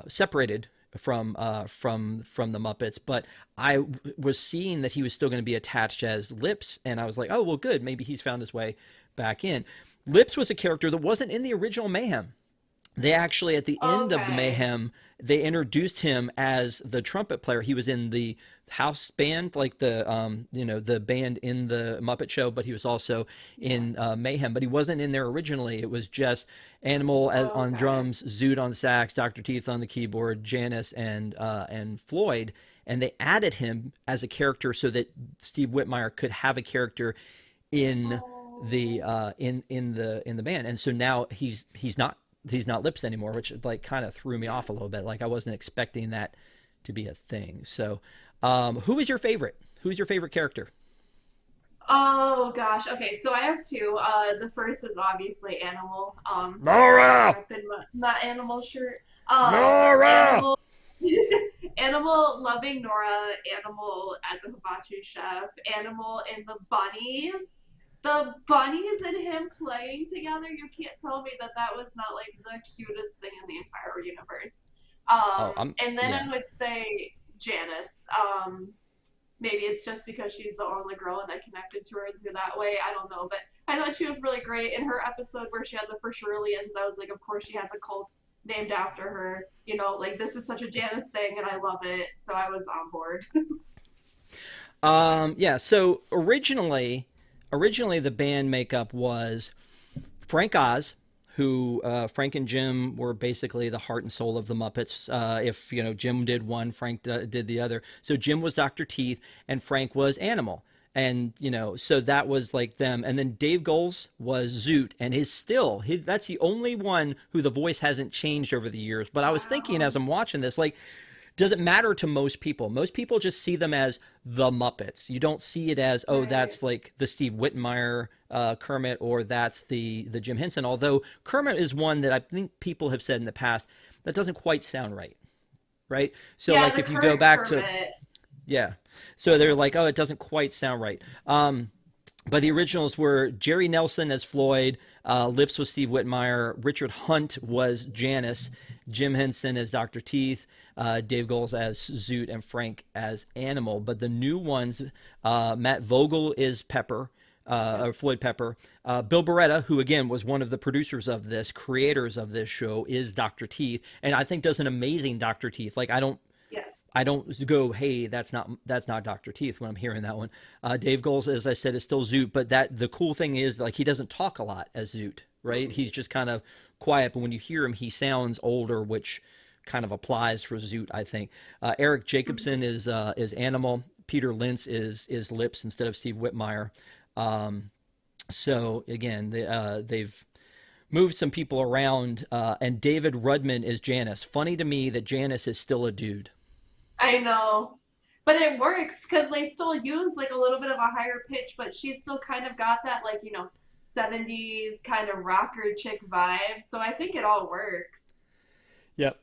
separated from the Muppets. But I was seeing that he was still going to be attached as Lips, and I was like, oh well, good, maybe he's found his way back in. Lips was a character that wasn't in the original Mayhem. They actually, at the end of the Okay. Mayhem, they introduced him as the trumpet player. He was in the house band, like the the band in the Muppet Show, but he was also Yeah. in Mayhem. But he wasn't in there originally. It was just Animal on Okay. drums, Zoot on sax, Dr. Teeth on the keyboard, Janice and Floyd, and they added him as a character so that Steve Whitmire could have a character in the Oh. in the band. And so now he's not Lips anymore, which like kind of threw me Yeah. off a little bit. Like I wasn't expecting that to be a thing. So, who is your favorite? Who's your favorite character? Oh gosh. Okay, so I have two. The first is obviously Animal. That's why I'm Nora! repping my Animal shirt. Nora! Animal, Animal loving Nora. Animal as a hibachi chef. Animal and the bunnies. The bunnies and him playing together. You can't tell me that that was not like the cutest thing in the entire universe. Oh, I'm And then yeah. I would say Janice. Maybe it's just because she's the only girl and I connected to her through that way. I don't know, but I thought she was really great in her episode where she had the Fisherlians. I was like, of course she has a cult named after her. You know, like this is such a Janice thing, and I love it. So I was on board. Yeah. So originally the band makeup was Frank Oz, who Frank and Jim were basically the heart and soul of the Muppets. If Jim did one, Frank did the other. So Jim was Dr. Teeth, and Frank was Animal, and so that was like them. And then Dave Goles was Zoot, and that's the only one who the voice hasn't changed over the years. But I was thinking Wow. as I'm watching this, like, doesn't matter to most people. Most people just see them as the Muppets. You don't see it as, oh, Right. that's like the Steve Whitmire Kermit, or that's the Jim Henson. Although Kermit is one that I think people have said in the past that doesn't quite sound right, right? So Yeah, like the if you go current back to, Kermit. yeah, so they're like, oh, it doesn't quite sound right. But the originals were Jerry Nelson as Floyd, Lips was Steve Whitmire, Richard Hunt was Janice, Jim Henson as Dr. Teeth, Dave Goles as Zoot, and Frank as Animal. But the new ones, Matt Vogel is Pepper, Yep. or Floyd Pepper. Bill Beretta, who again was one of the producers of this, creators of this show, is Dr. Teeth, and I think does an amazing Dr. Teeth. Like Yes. I don't go, hey, that's not Dr. Teeth when I'm hearing that one. Dave Goles, as I said, is still Zoot, but that the cool thing is like he doesn't talk a lot as Zoot, right? Mm-hmm. He's just kind of quiet, but when you hear him, he sounds older, which kind of applies for Zoot, I think. Eric Jacobson is Animal. Peter Lentz is Lips instead of Steve Whitmire. So again, they've moved some people around, and David Rudman is Janice. Funny to me that Janice is still a dude. I know. But it works because they still use like a little bit of a higher pitch, but she's still kind of got that like, 70s kind of rocker chick vibe. So I think it all works. Yep.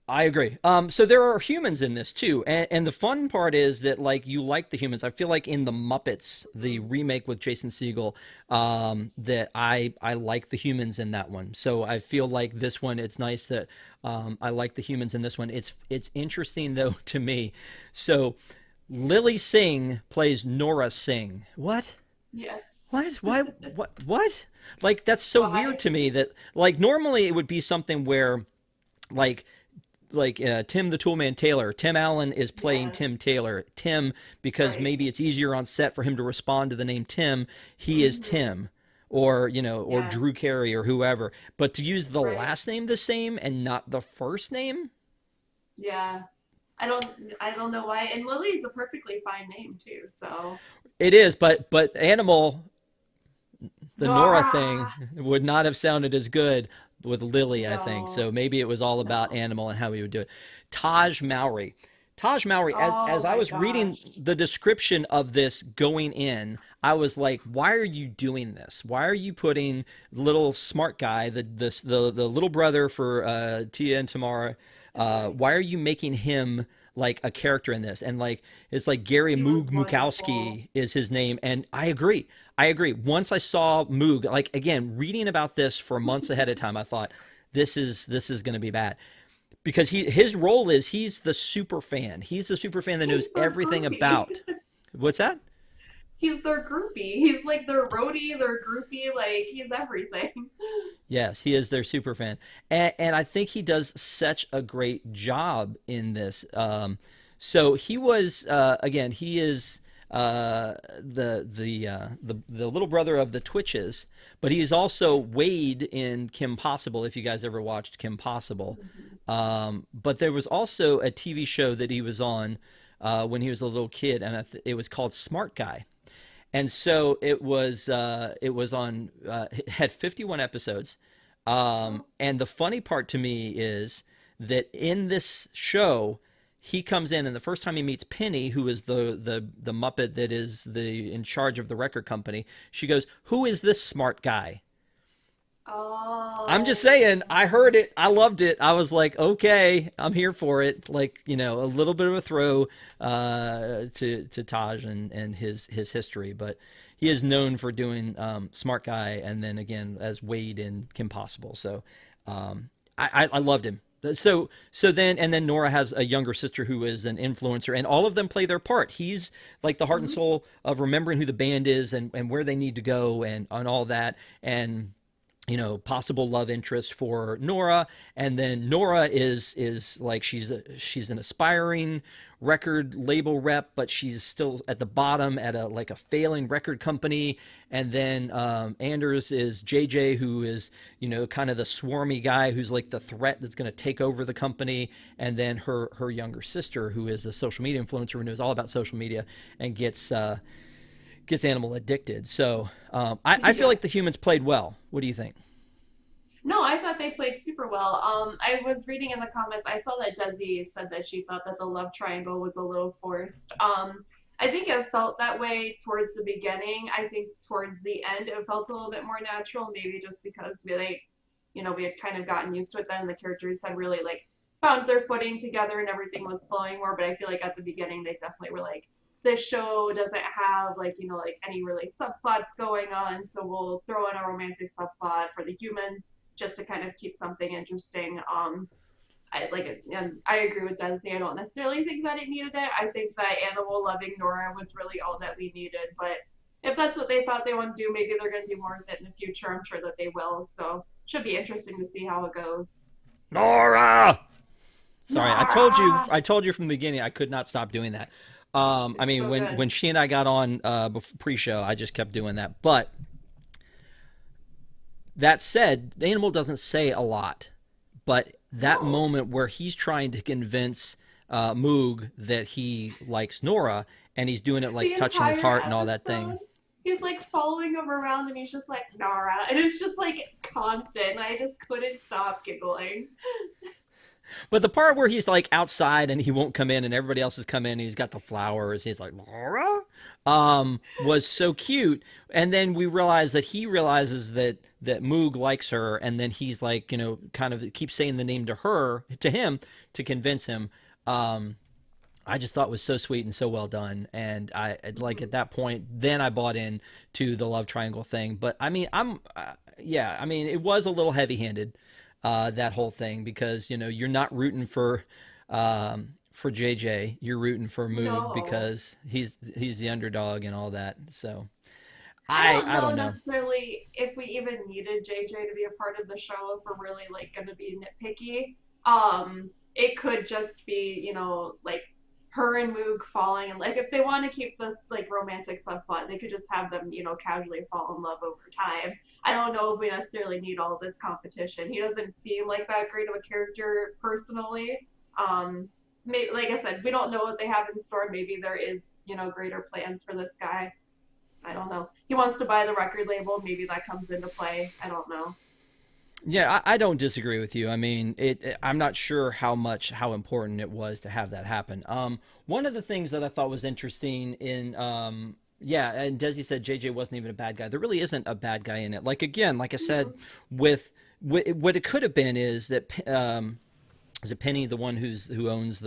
I agree. So there are humans in this too, and the fun part is that like you like the humans. I feel like in the Muppets, the remake with Jason Segel, that I like the humans in that one. So I feel like this one, it's nice that I like the humans in this one. It's interesting though to me. So Lily Singh plays Nora Singh. What? Yes. What? Why? What? Like that's so Why? weird to me that like normally it would be something where like Tim the Toolman Taylor. Tim Allen is playing Yeah. Tim Taylor. Tim, because Right. maybe it's easier on set for him to respond to the name Tim, he is Hmm. Tim. Or, or Yeah. Drew Carey or whoever. But to use the Right. last name the same and not the first name? Yeah. I don't know why. And Lily's a perfectly fine name too. So It is, but Animal, the Nora thing, Nora. would not have sounded as good with Lily, I think. So No. maybe it was all about No. Animal and how he would do it. Taj Mowry. Taj Mowry, Oh as I my was reading gosh. the description of this going in, I was like, why are you doing this? Why are you putting little smart guy, the little brother for Tia and Tamara, Right. why are you making him like a character in this? And like it's like Gary He was Moog wonderful. Mukowski is his name, and I agree. I agree. Once I saw Moog, like again, reading about this for months ahead of time, I thought this is going to be bad because his role is he's the super fan. He's the super fan that knows He's their everything groupie. about. What's that? He's their groupie. He's like their roadie, their groupie. Like he's everything. Yes, he is their super fan, and I think he does such a great job in this. So he was again, he is the little brother of the Twitches, but he's also Wade in Kim Possible. If you guys ever watched Kim Possible, but there was also a TV show that he was on when he was a little kid, and it was called Smart Guy. And so it was on it had 51 episodes. And the funny part to me is that in this show he comes in and the first time he meets Penny, who is the Muppet that is the in charge of the record company, she goes, "Who is this smart guy?" I'm just Oh. saying, I heard it, I loved it. I was like, okay, I'm here for it. Like, a little bit of a throw to Taj and his history, but he is known for doing Smart Guy, and then again as Wade in Kim Possible. So I loved him. So then Nora has a younger sister who is an influencer, and all of them play their part. He's like the heart and Mhm. soul of remembering who the band is and where they need to go and on all that. And possible love interest for Nora, and then Nora is like she's an aspiring record label rep, but she's still at the bottom at a failing record company. And then Anders is JJ, who is kind of the swarmy guy who's like the threat that's going to take over the company. And then her younger sister, who is a social media influencer who knows all about social media and gets Animal addicted. So I feel Yeah. like the humans played well. What do you think? No, I thought they played super well. I was reading in the comments, I saw that Desi said that she thought that the love triangle was a little forced. I think it felt that way towards the beginning. I think towards the end it felt a little bit more natural, maybe just because we had kind of gotten used to it then. The characters had really like found their footing together and everything was flowing more. But I feel like at the beginning they definitely were like, this show doesn't have like any really subplots going on, so we'll throw in a romantic subplot for the humans just to kind of keep something interesting. And I agree with Desi. I don't necessarily think that it needed it. I think that Animal loving Nora was really all that we needed. But if that's what they thought they want to do, maybe they're going to do more with it in the future. I'm sure that they will. So should be interesting to see how it goes. Nora. Sorry, I told you. Nora, I told you from the beginning. I could not stop doing that. I it's mean, so when good. she and I got on pre-show, I just kept doing that. But that said, the Animal doesn't say a lot, but that moment where he's trying to convince Moog that he likes Nora, and he's doing it The like touching his entire heart and all that thing. episode, he's like following him around and he's just like, Nara. And it's just like constant. And I just couldn't stop giggling. But the part where he's like outside and he won't come in and everybody else has come in and he's got the flowers, he's like, Laura, was so cute. And then we realize that he realizes that Moog likes her, and then he's like, kind of keeps saying the name to him to convince him. I just thought it was so sweet and so well done. And I like at that point, then I bought in to the love triangle thing. But I mean, yeah, I mean, it was a little heavy handed, that whole thing, because, you're not rooting for JJ, you're rooting for Moog No. because he's the underdog and all that. So I don't I know don't know. necessarily if we even needed JJ to be a part of the show if we're really like going to be nitpicky. It could just be, like her and Moog falling, and like if they want to keep this like romantic subplot, they could just have them, casually fall in love over time. I don't know if we necessarily need all this competition. He doesn't seem like that great of a character personally. Maybe, like I said, we don't know what they have in store. Maybe there is, greater plans for this guy. I don't know. He wants to buy the record label. Maybe that comes into play. I don't know. Yeah, I don't disagree with you. I mean, I'm not sure how important it was to have that happen. One of the things that I thought was interesting in, yeah, and Desi said JJ wasn't even a bad guy. There really isn't a bad guy in it. Like again, like I said, with what it could have been is it Penny, the one who owns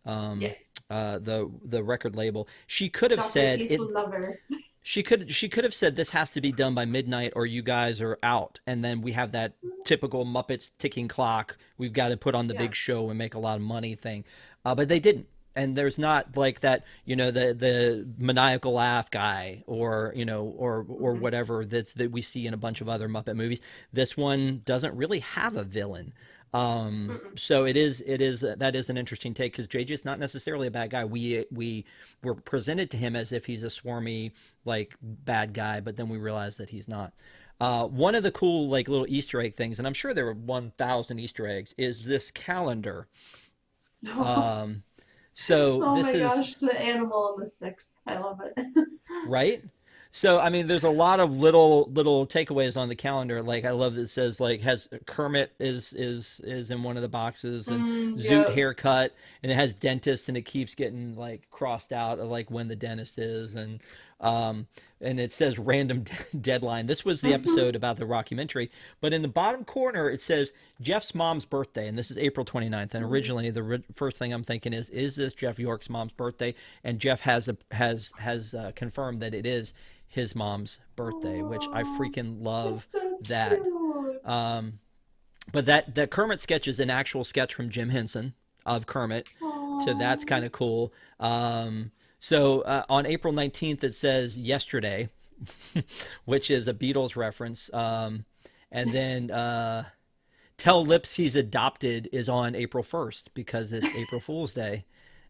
um, Yes. the record label? She could have Dr. said Teeth it. lover. She could have said this has to be done by midnight or you guys are out, and then we have that typical Muppets ticking clock. We've got to put on the Yeah. big show and make a lot of money thing, but they didn't. And there's not like that, the maniacal laugh guy, or or Mm-hmm. whatever that we see in a bunch of other Muppet movies. This one doesn't really have a villain. So it is that is an interesting take because JJ's not necessarily a bad guy. We were presented to him as if he's a swarmy like bad guy, but then we realized that he's not. One of the cool like little Easter egg things, and I'm sure there were 1,000 Easter eggs, is this calendar. Um, so Oh this my is gosh, the animal and the sixth. I love it. right. So I mean, there's a lot of little takeaways on the calendar. Like I love that it says like has Kermit is in one of the boxes, and Zoot Yeah. haircut, and it has dentist, and it keeps getting like crossed out of like when the dentist is, um and it says random deadline. This was the episode about the rockumentary, but in the bottom corner it says Jeff's mom's birthday, and this is April 29th. And originally the first thing I'm thinking is this Jeff York's mom's birthday? And Jeff has confirmed that it is his mom's birthday, which I Aw, freaking that's love so that. cute. Um, but that Kermit sketch is an actual sketch from Jim Henson of Kermit, so that's Aw. kind of cool. So on April 19th it says yesterday, which is a Beatles reference. And then Tell Lips He's Adopted is on April 1st because it's April Fool's Day,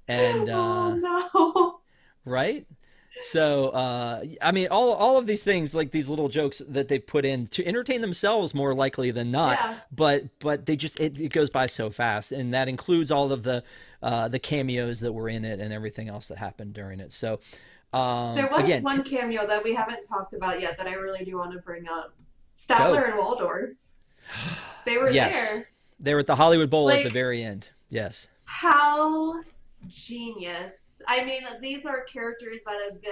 and Oh no. right. So, I mean, all of these things, like these little jokes that they put in to entertain themselves, more likely than not. Yeah. But they just it goes by so fast, and that includes all of the cameos that were in it and everything else that happened during it. So, There was again, one cameo that we haven't talked about yet that I really do want to bring up. go. Statler and Waldorf. They were Yes, there. they were at the Hollywood Bowl at the Like, very end. Yes. how genius. I mean, these are characters that have been,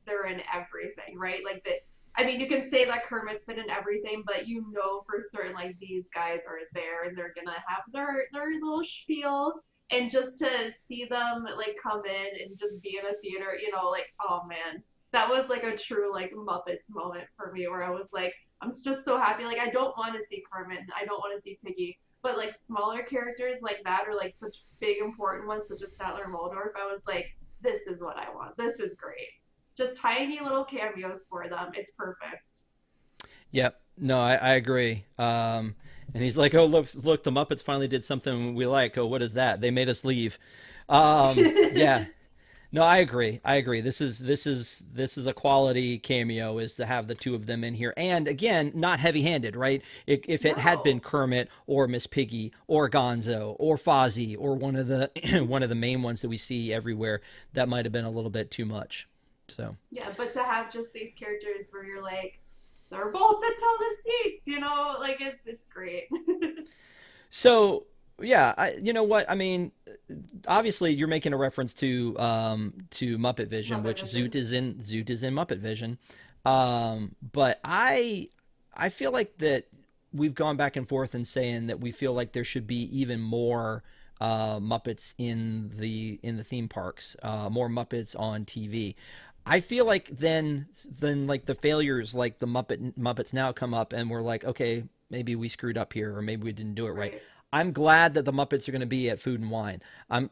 they're in everything, right? Like that. I mean, you can say that Kermit's been in everything, but you know for certain, like these guys are there and they're gonna have their little spiel. And just to see them like come in and just be in a theater, like oh man, that was like a true like Muppets moment for me, where I was like, I'm just so happy. Like I don't want to see Kermit and I don't want to see Piggy, but like smaller characters like that, or like such big important ones such as Statler and Waldorf, I was like, this is what I want. This is great. Just tiny little cameos for them. It's perfect. Yep. No, I agree. And he's like, "Oh, look, the Muppets finally did something we like. Oh, what is that? They made us leave." Yeah. No, I agree. I agree. This is a quality cameo is to have the two of them in here, and again, not heavy-handed, right? If it had been No. Kermit or Miss Piggy or Gonzo or Fozzie or one of the one of the main ones that we see everywhere, that might have been a little bit too much. So. Yeah, but to have just these characters where you're like, they're bolted to the seats, like it's great. So yeah, you know what? I mean, obviously you're making a reference to Muppet Vision, Muppet which Vision. Zoot is in Muppet Vision. But I feel like that we've gone back and forth in saying that we feel like there should be even more Muppets in the theme parks, more Muppets on TV. I feel like then like the failures like the Muppets Now come up and we're like, okay, maybe we screwed up here or maybe we didn't do it right. Right. I'm glad that the Muppets are going to be at Food and Wine,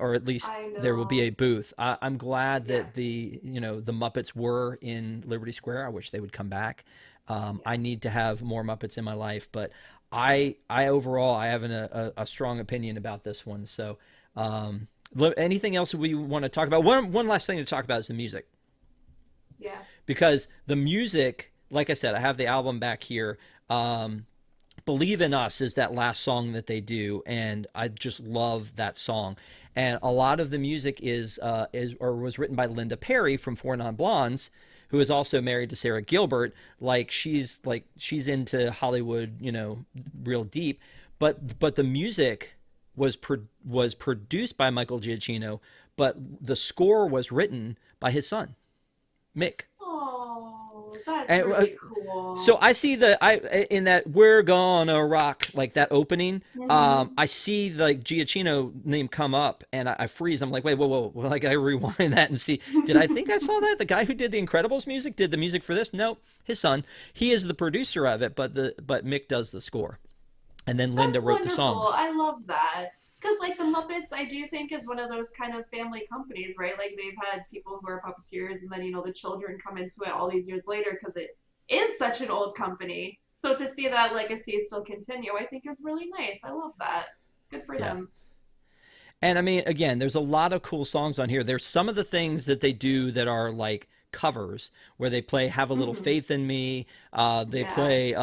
or at least I there will be a know. booth. I'm glad Yeah. that the Muppets were in Liberty Square. I wish they would come back. I Yeah. need to have more Muppets in my life, but I overall I have a strong opinion about this one. So, anything else we want to talk about? One last thing to talk about is the music, Yeah. because the music, like I said, I have the album back here. Believe in Us is that last song that they do, and I just love that song. And a lot of the music is or was written by Linda Perry from Four Non Blondes, who is also married to Sarah Gilbert. She's into Hollywood, real deep. But the music was produced by Michael Giacchino, but the score was written by his son, Mick. Oh, that's And really so cool. I see I in that "We're Gonna Rock" like that opening. Hmm. I see like Giacchino name come up, and I freeze. I'm like, wait, whoa, whoa, well, like I rewind that and see. Did I think I saw that? The guy who did the Incredibles music did the music for this? No, his son. He is the producer of it, but Mick does the score, and then That's Linda wrote the wonderful. songs. I love that. Because, like, the Muppets, I do think is one of those kind of family companies, right? Like, they've had people who are puppeteers, and then, the children come into it all these years later because it is such an old company. So to see that legacy still continue, I think is really nice. I love that. Good for Yeah. them. And I mean, again, there's a lot of cool songs on here. There's some of the things that they do that are like covers, where they play "Have a Little Hmm. Faith in Me." They Yeah. play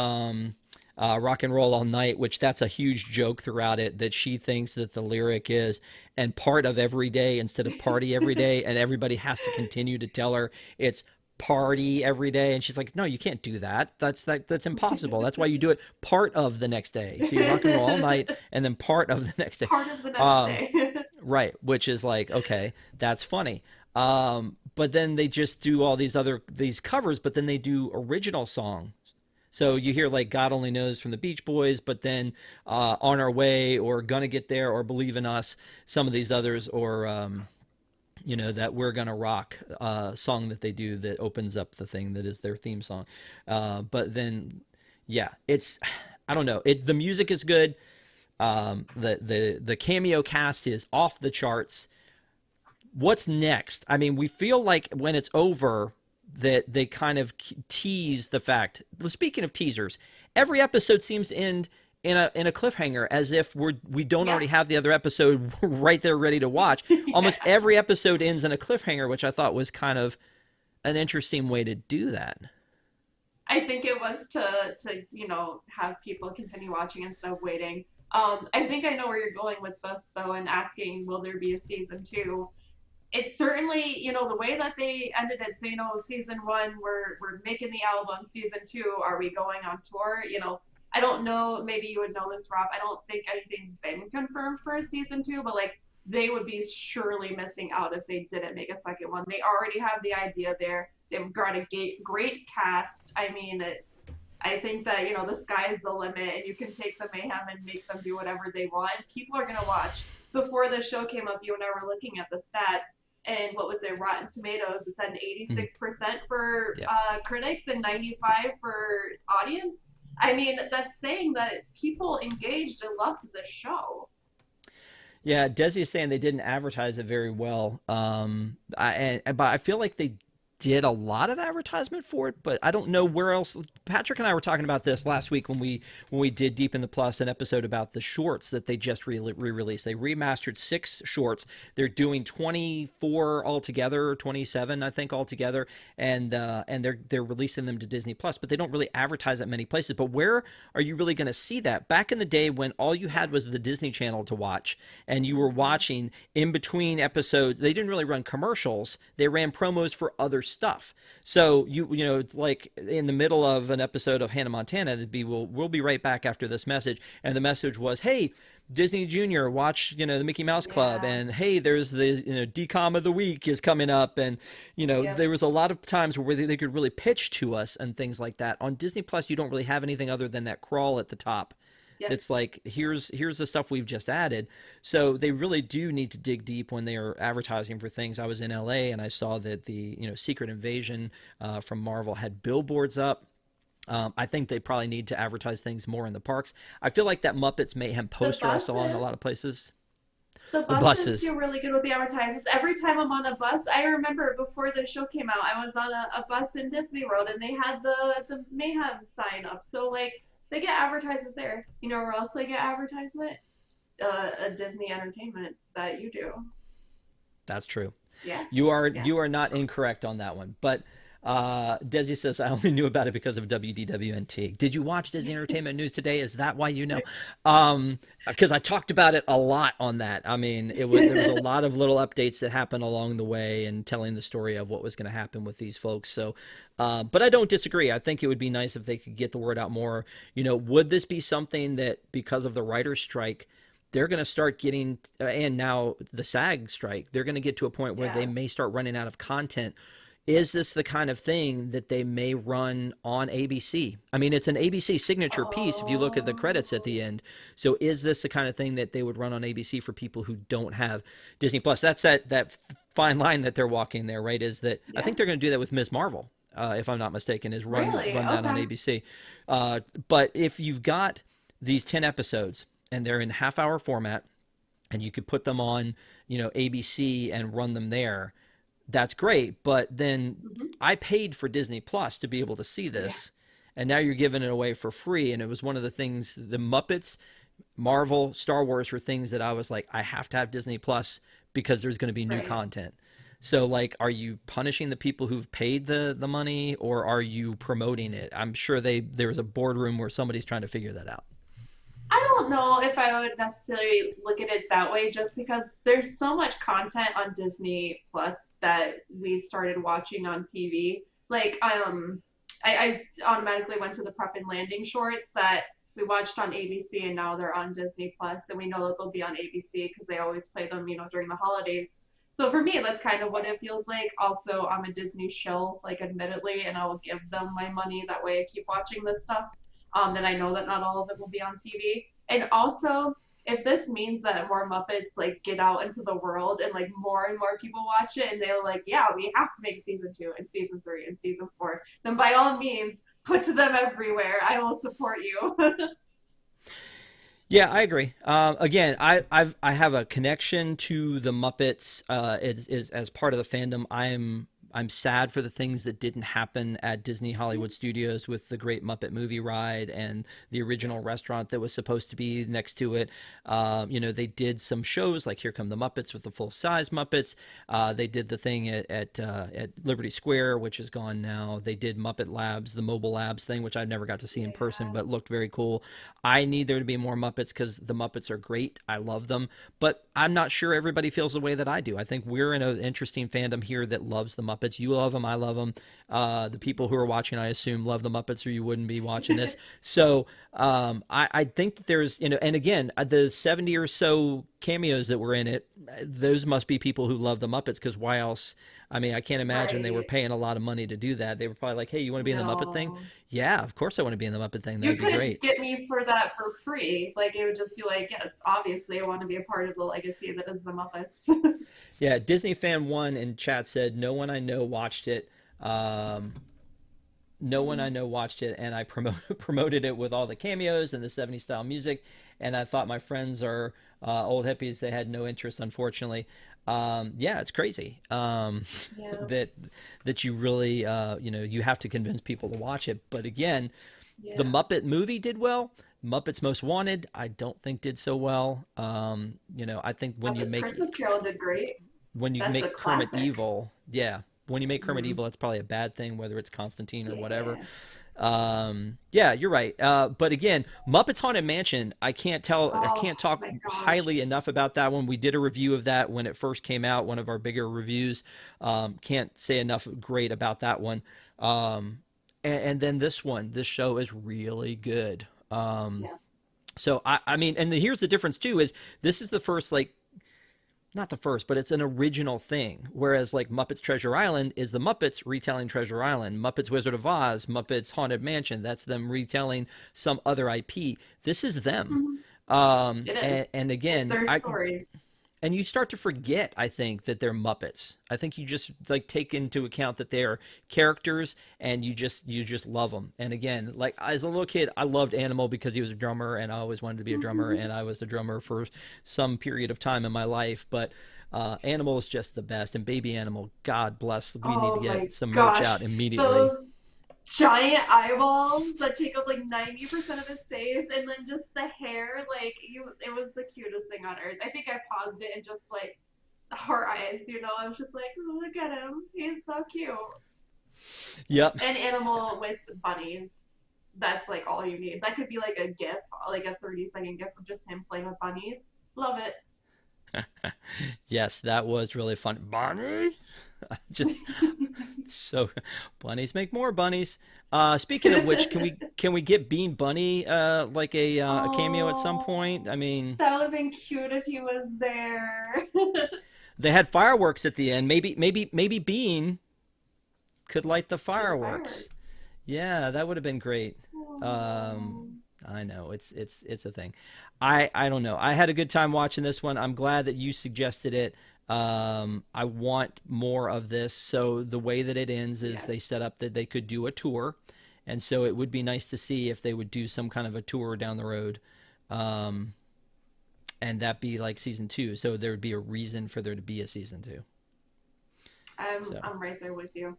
"Rock and Roll All Night," which that's a huge joke throughout it. That she thinks that the lyric is "and part of every day" instead of "party every day," and everybody has to continue to tell her it's party every day, and she's like, no, you can't do that. That's impossible. That's why you do it part of the next day. So you rock and roll all night and then part of the next day. Part of the next um day. Right, which is like, okay, that's funny. But then they just do all these covers, but then they do original songs. So you hear like "God Only Knows" from the Beach Boys, but then "On Our Way" or "Gonna Get There" or "Believe in Us," some of these others, or that "We're Gonna Rock" song that they do that opens up the thing that is their theme song. But then, yeah, it's I don't know. The music is good. The cameo cast is off the charts. What's next? I mean, we feel like when it's over that they kind of tease the fact. Speaking of teasers, every episode seems to end in a cliffhanger, as if we don't Yeah. already have the other episode right there ready to watch. Almost Yeah. every episode ends in a cliffhanger, which I thought was kind of an interesting way to do that. I think it was to have people continue watching instead of waiting. I think I know where you're going with this though, and asking will there be a season two. It's certainly the way that they ended it. So season one we're making the album. Season two, are we going on tour? I don't know. Maybe you would know this, Rob. I don't think anything's been confirmed for a season two, but like they would be surely missing out if they didn't make a second one. They already have the idea there. They've got a great cast. I mean, I think that the sky is the limit, and you can take the Mayhem and make them do whatever they want. People are gonna watch. Before the show came up, you and I were looking at the stats, and what was it? Rotten Tomatoes. It's at an Mhm. 86% for Yeah. critics and 95 for audience. I mean, that's saying that people engaged and loved the show. Yeah, Desi is saying they didn't advertise it very well. But I feel like they did a lot of advertisement for it, but I don't know where else. Patrick and I were talking about this last week when we did Deep in the Plus, an episode about the shorts that they just re-released. They remastered 6 shorts. They're doing 24 altogether, or 27 I think altogether, and they're releasing them to Disney Plus, but they don't really advertise that many places. But where are you really going to see that? Back in the day when all you had was the Disney Channel to watch, and you were watching in between episodes, they didn't really run commercials. They ran promos for other stuff. So you know, like in the middle of an episode of Hannah Montana, it'd be we'll be right back after this message, and the message was, hey, Disney Junior, watch, you know, the Mickey Mouse Club, Yeah. and hey, there's the, you know, decom of the week is coming up, and you know, Yep. there was a lot of times where they could really pitch to us and things like that. On Disney Plus, you don't really have anything other than that crawl at the top. Yep. It's like, here's the stuff we've just added. So they really do need to dig deep when they are advertising for things. I was in LA and I saw that the, you know, Secret Invasion from Marvel had billboards up. I think they probably need to advertise things more in the parks. I feel like that Muppets Mayhem The poster I saw in a lot of buses. places. The The buses buses. do really good with the advertisements. Every time I'm on a bus, I remember before the show came out, I was on a bus in Disney World and they had the Mayhem sign up. So like they get advertisement there. You know where else they get advertisement? A Disney Entertainment that you do. That's true. Yeah, yeah. You are not incorrect on that one. But Desi says I only knew about it because of WDWNT. Did you watch Disney Entertainment News today? Is that why you know? Because I talked about it a lot on that. I mean, there was a lot of little updates that happened along the way and telling the story of what was going to happen with these folks. So, but I don't disagree. I think it would be nice if they could get the word out more. You know, would this be something that because of the writer's strike, they're going to start getting, and now the SAG strike, they're going to get to a point where they Yeah. may start running out of content. Is this the kind of thing that they may run on ABC? I mean, it's an ABC signature piece if you look at the credits at Oh, the end. So is this the kind of thing that they would run on ABC for people who don't have Disney Plus? That's that fine line that they're walking there, right? Is that I yeah. think they're going to do that with Ms. Marvel, if I'm not mistaken, is Really? run that on Okay. ABC. But if you've got these 10 episodes and they're in half-hour format, and you could put them on, you know, ABC and run them there, that's great. But then Hmm. I paid for Disney Plus to be able to see Yeah. this, and now you're giving it away for free. And it was one of the things, the Muppets, Marvel, Star Wars were things that I was like, I have to have Disney Plus because there's going to be new Right. content. So like, are you punishing the people who've paid the money, or are you promoting it? I'm sure there was a boardroom where somebody's trying to figure that out. I don't know if I would necessarily look at it that way just because there's so much content on Disney Plus that we started watching on TV. Like I automatically went to the Prep and Landing shorts that we watched on ABC and now they're on Disney Plus and we know that they'll be on ABC because they always play them, you know, during the holidays. So for me, that's kind of what it feels like. Also, I'm a Disney shill, like admittedly, and I will give them my money. That way I keep watching this stuff. Then I know that not all of it will be on TV. And also, if this means that more Muppets like get out into the world and like more and more people watch it and they're like, yeah, we have to make season 2 and season 3 and season 4, then by all means, put them everywhere. I will support you. Yeah, I agree. Again, I have a connection to the Muppets. Is as part of the fandom. I'm sad for the things that didn't happen at Disney Hollywood Studios with the Great Muppet Movie Ride and the original restaurant that was supposed to be next to it. You know, they did some shows like Here Come the Muppets with the full size Muppets. They did the thing at Liberty Square, which is gone now. They did Muppet Labs, the mobile labs thing, which I never got to see in person, Yeah. but looked very cool. I need there to be more Muppets because the Muppets are great. I love them, but I'm not sure everybody feels the way that I do. I think we're in an interesting fandom here that loves the Muppets. You love them, I love them. The people who are watching, I assume, love the Muppets, or you wouldn't be watching this. So I think that there's, you know, and again, the 70 or so cameos that were in it, those must be people who love the Muppets because why else? I mean, I can't imagine they were Right. paying a lot of money to do that. They were probably like, hey, you want to be in the Muppet thing? No. Yeah, of course I want to be in the Muppet thing. You That'd be couldn't great. get me for that for free. Like it would just be like, yes, obviously I want to be a part of the legacy that is the Muppets. Yeah, Disney fan one in chat said no one I know watched it. Um, no one I know watched it, and I promoted it with all the cameos and the 70s style music. And I thought my friends are old hippies; they had no interest, unfortunately. Yeah, it's crazy. Yeah. That you really, you have to convince people to watch it. But again, the Yeah. Muppet movie did well. Muppets Most Wanted, I don't think did so well. I think Muppets Christmas Carol did great. when you That's a make Kermit classic. evil, yeah, when you make Kermit Hmm. evil, that's probably a bad thing, whether it's Constantine or whatever. Yeah. Yeah, you're right. But again, Muppets Haunted Mansion, I Oh can't talk my gosh. highly enough about that one. We did a review of that when it first came out, one of our bigger reviews. Can't say enough great about that one. And then this show is really good. Yeah. So I mean, and here's the difference too: is this is the first, like, not the first, but it's an original thing. Whereas like Muppets Treasure Island is the Muppets retelling Treasure Island, Muppets Wizard of Oz, Muppets Haunted Mansion. That's them retelling some other IP. This is them. Mhm. It And, is. and It's again, their stories. and you start to forget, I think, that they're Muppets. I think you just like take into account that they are characters, and you just love them. And again, like as a little kid, I loved Animal because he was a drummer, and I always wanted to be a drummer, Mhm. and I was the drummer for some period of time in my life. But Animal is just the best, and Baby Animal, God bless. We need to Oh get my some merch gosh. out immediately. Those giant eyeballs that take up like 90% of his face, and then just the hair, like you, it was the cutest thing on earth. I think I paused it and just like her eyes, I was just like, oh, look at him, he's so cute. Yep. An animal with bunnies, that's like all you need. That could be like a gif, like a 30-second gif of just him playing with bunnies. Love Yes, that was really fun. Bonnie? Just so bunnies make more bunnies. Speaking of which, can we it. get Bean Bunny like a cameo at some point? Oh, I mean, that would have been cute if he was there. they had fireworks at the end. Maybe Bean could light the Do the fireworks. fireworks. Yeah, that would have been great. Um, Oh. I know it's a thing. I don't know. I had a good time watching this one. I'm glad that you suggested it. I want more of this. So the way that it ends is Yes. they set up that they could do a tour, and so it would be nice to see if they would do some kind of a tour down the road, um, and that be like season two. So there would be a reason for there to be a season two. So I'm right there with you.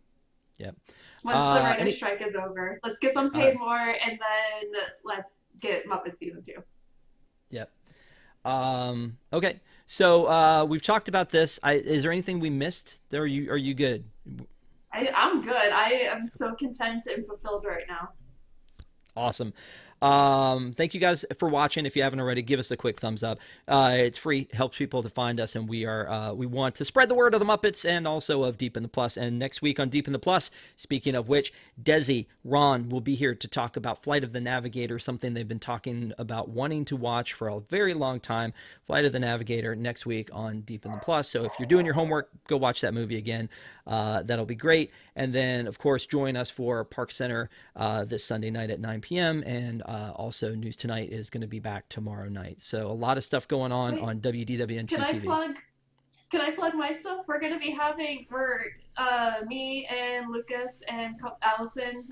yep. Once the writer's Any strike is over, let's get them uh, paid more, and then let's get Muppet season two. yep. Okay. So we've talked about this. Is there anything we missed? There, are you good? I'm good. I am so content and fulfilled right now. Awesome. Thank you guys for watching. If you haven't already, give us a quick thumbs up. It's free, helps people to find us, and we want to spread the word of the Muppets and also of Deep in the Plus. And next week on Deep in the Plus, speaking of which, Desi, Ron will be here to talk about Flight of the Navigator, something they've been talking about wanting to watch for a very long time. Flight of the Navigator next week on Deep in the Plus. So if you're doing your homework, go watch that movie again. That'll be great. And then, of course, join us for Park Center this Sunday night at 9 p.m. And also, News Tonight is going to be back tomorrow night. So a lot of stuff going Wait, on can WDWNT I TV. plug? Can I plug my stuff? We're gonna be having me and Lucas and Allison,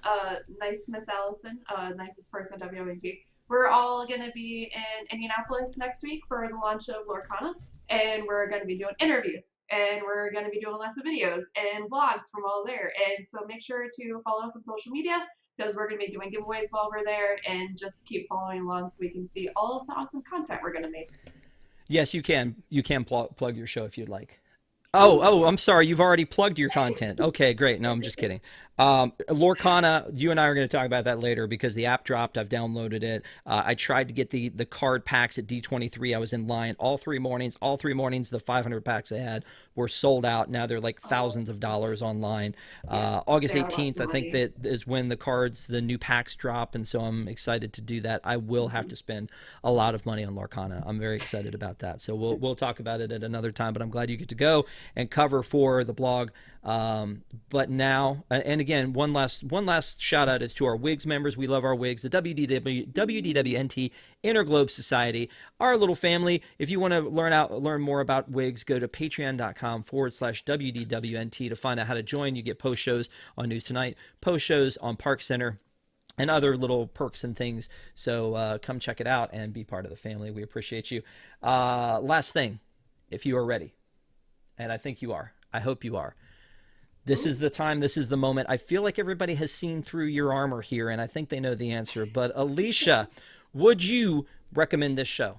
nice Miss Allison, nicest person at WNT. We're all gonna be in Indianapolis next week for the launch of Lorcana, and we're gonna be doing interviews, and we're gonna be doing lots of videos and vlogs from all there. And so make sure to follow us on social media because we're gonna be doing giveaways while we're there, and just keep following along so we can see all of the awesome content we're gonna make. Yes, you can. You can plug your show if you'd like. Oh, I'm sorry. You've already plugged your content. Okay, great. No, I'm just kidding. Lorcana, you and I are going to talk about that later because the app dropped. I've downloaded it. I tried to get the card packs at D23. I was in line all 3 mornings. All 3 mornings, the 500 packs I had were sold out. Now they're like oh, thousands of dollars online. yeah, August they are lots 18th, of I think money. that is when the new packs drop, and so I'm excited to do that. I will have to spend a lot of money on Lorcana. I'm very excited about that. So we'll talk about it at another time. But I'm glad you get to go and cover for the blog. But now, and again, one last shout out is to our Wigs members. We love our Wigs, the WDWNT Interglobe Society, our little family. If you want to learn more about Wigs, go to patreon.com/WDWNT to find out how to join. You get post shows on News Tonight, post shows on Park Center, and other little perks and things. So come check it out and be part of the family. We appreciate you. Last thing, if you are ready, and I think you are. I hope you are. This Ooh. is the time. This is the moment. I feel like everybody has seen through your armor here, and I think they know the answer. But Alicia, would you recommend this show?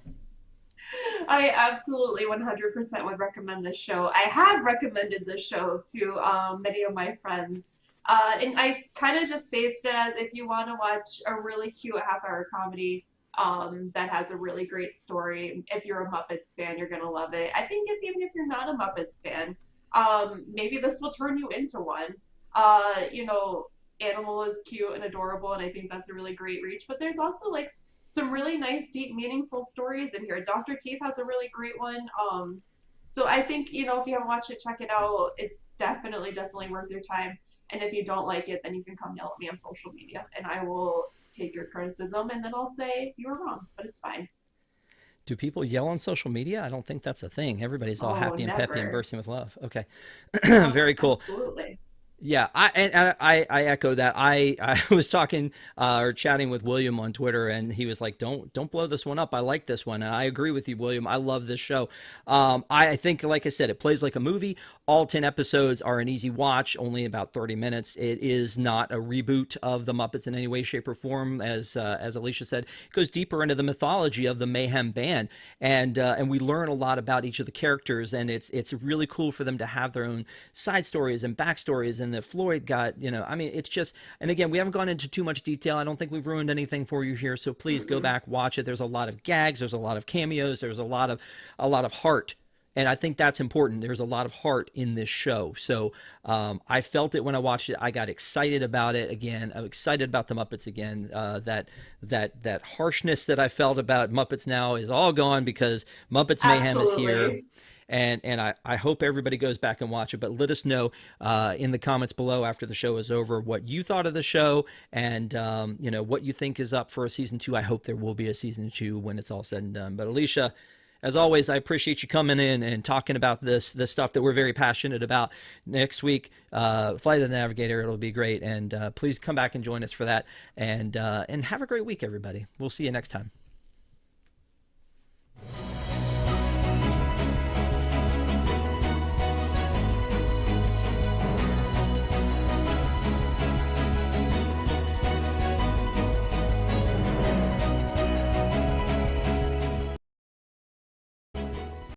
I absolutely 100% would recommend this show. I have recommended this show to many of my friends. And I kind of just based it as if you want to watch a really cute half-hour comedy that has a really great story. If you're a Muppets fan, you're going to love it. I think even if you're not a Muppets fan, maybe this will turn you into one. You know, Animal is cute and adorable, and I think that's a really great reach. But there's also like some really nice, deep, meaningful stories in here. Dr. Teeth has a really great one. So I think, you know, if you haven't watched it, check it out. It's definitely worth your time. And if you don't like it, then you can come yell at me on social media, and I will take your criticism, and then I'll say you were wrong, but it's fine. Do people yell on social media? I don't think that's a thing. Everybody's all Oh, happy and peppy and never. bursting with love. Okay. No, Very cool. absolutely. Yeah, I echo that. I was talking or chatting with William on Twitter, and he was like, "Don't blow this one up. I like this one." And I agree with you, William. I love this show. I think, like I said, it plays like a movie. All 10 episodes are an easy watch, only about 30 minutes. It is not a reboot of the Muppets in any way, shape, or form. As Alicia said, it goes deeper into the mythology of the Mayhem Band, and we learn a lot about each of the characters, and it's really cool for them to have their own side stories and backstories and that Floyd got, I mean, it's just, and again, we haven't gone into too much detail. I don't think we've ruined anything for you here. So please go Mm-mm. back, watch it. There's a lot of gags. There's a lot of cameos. There's a lot of heart. And I think that's important. There's a lot of heart in this show. So I felt it when I watched it. I got excited about it again. I'm excited about the Muppets again. That harshness that I felt about Muppets now is all gone because Muppets Mayhem is here. Absolutely. And I hope everybody goes back and watch it. But let us know in the comments below after the show is over what you thought of the show and what you think is up for a season 2. I hope there will be a season 2 when it's all said and done. But Alicia, as always, I appreciate you coming in and talking about this stuff that we're very passionate about. Next week, Flight of the Navigator, it'll be great. And please come back and join us for that. And have a great week, everybody. We'll see you next time.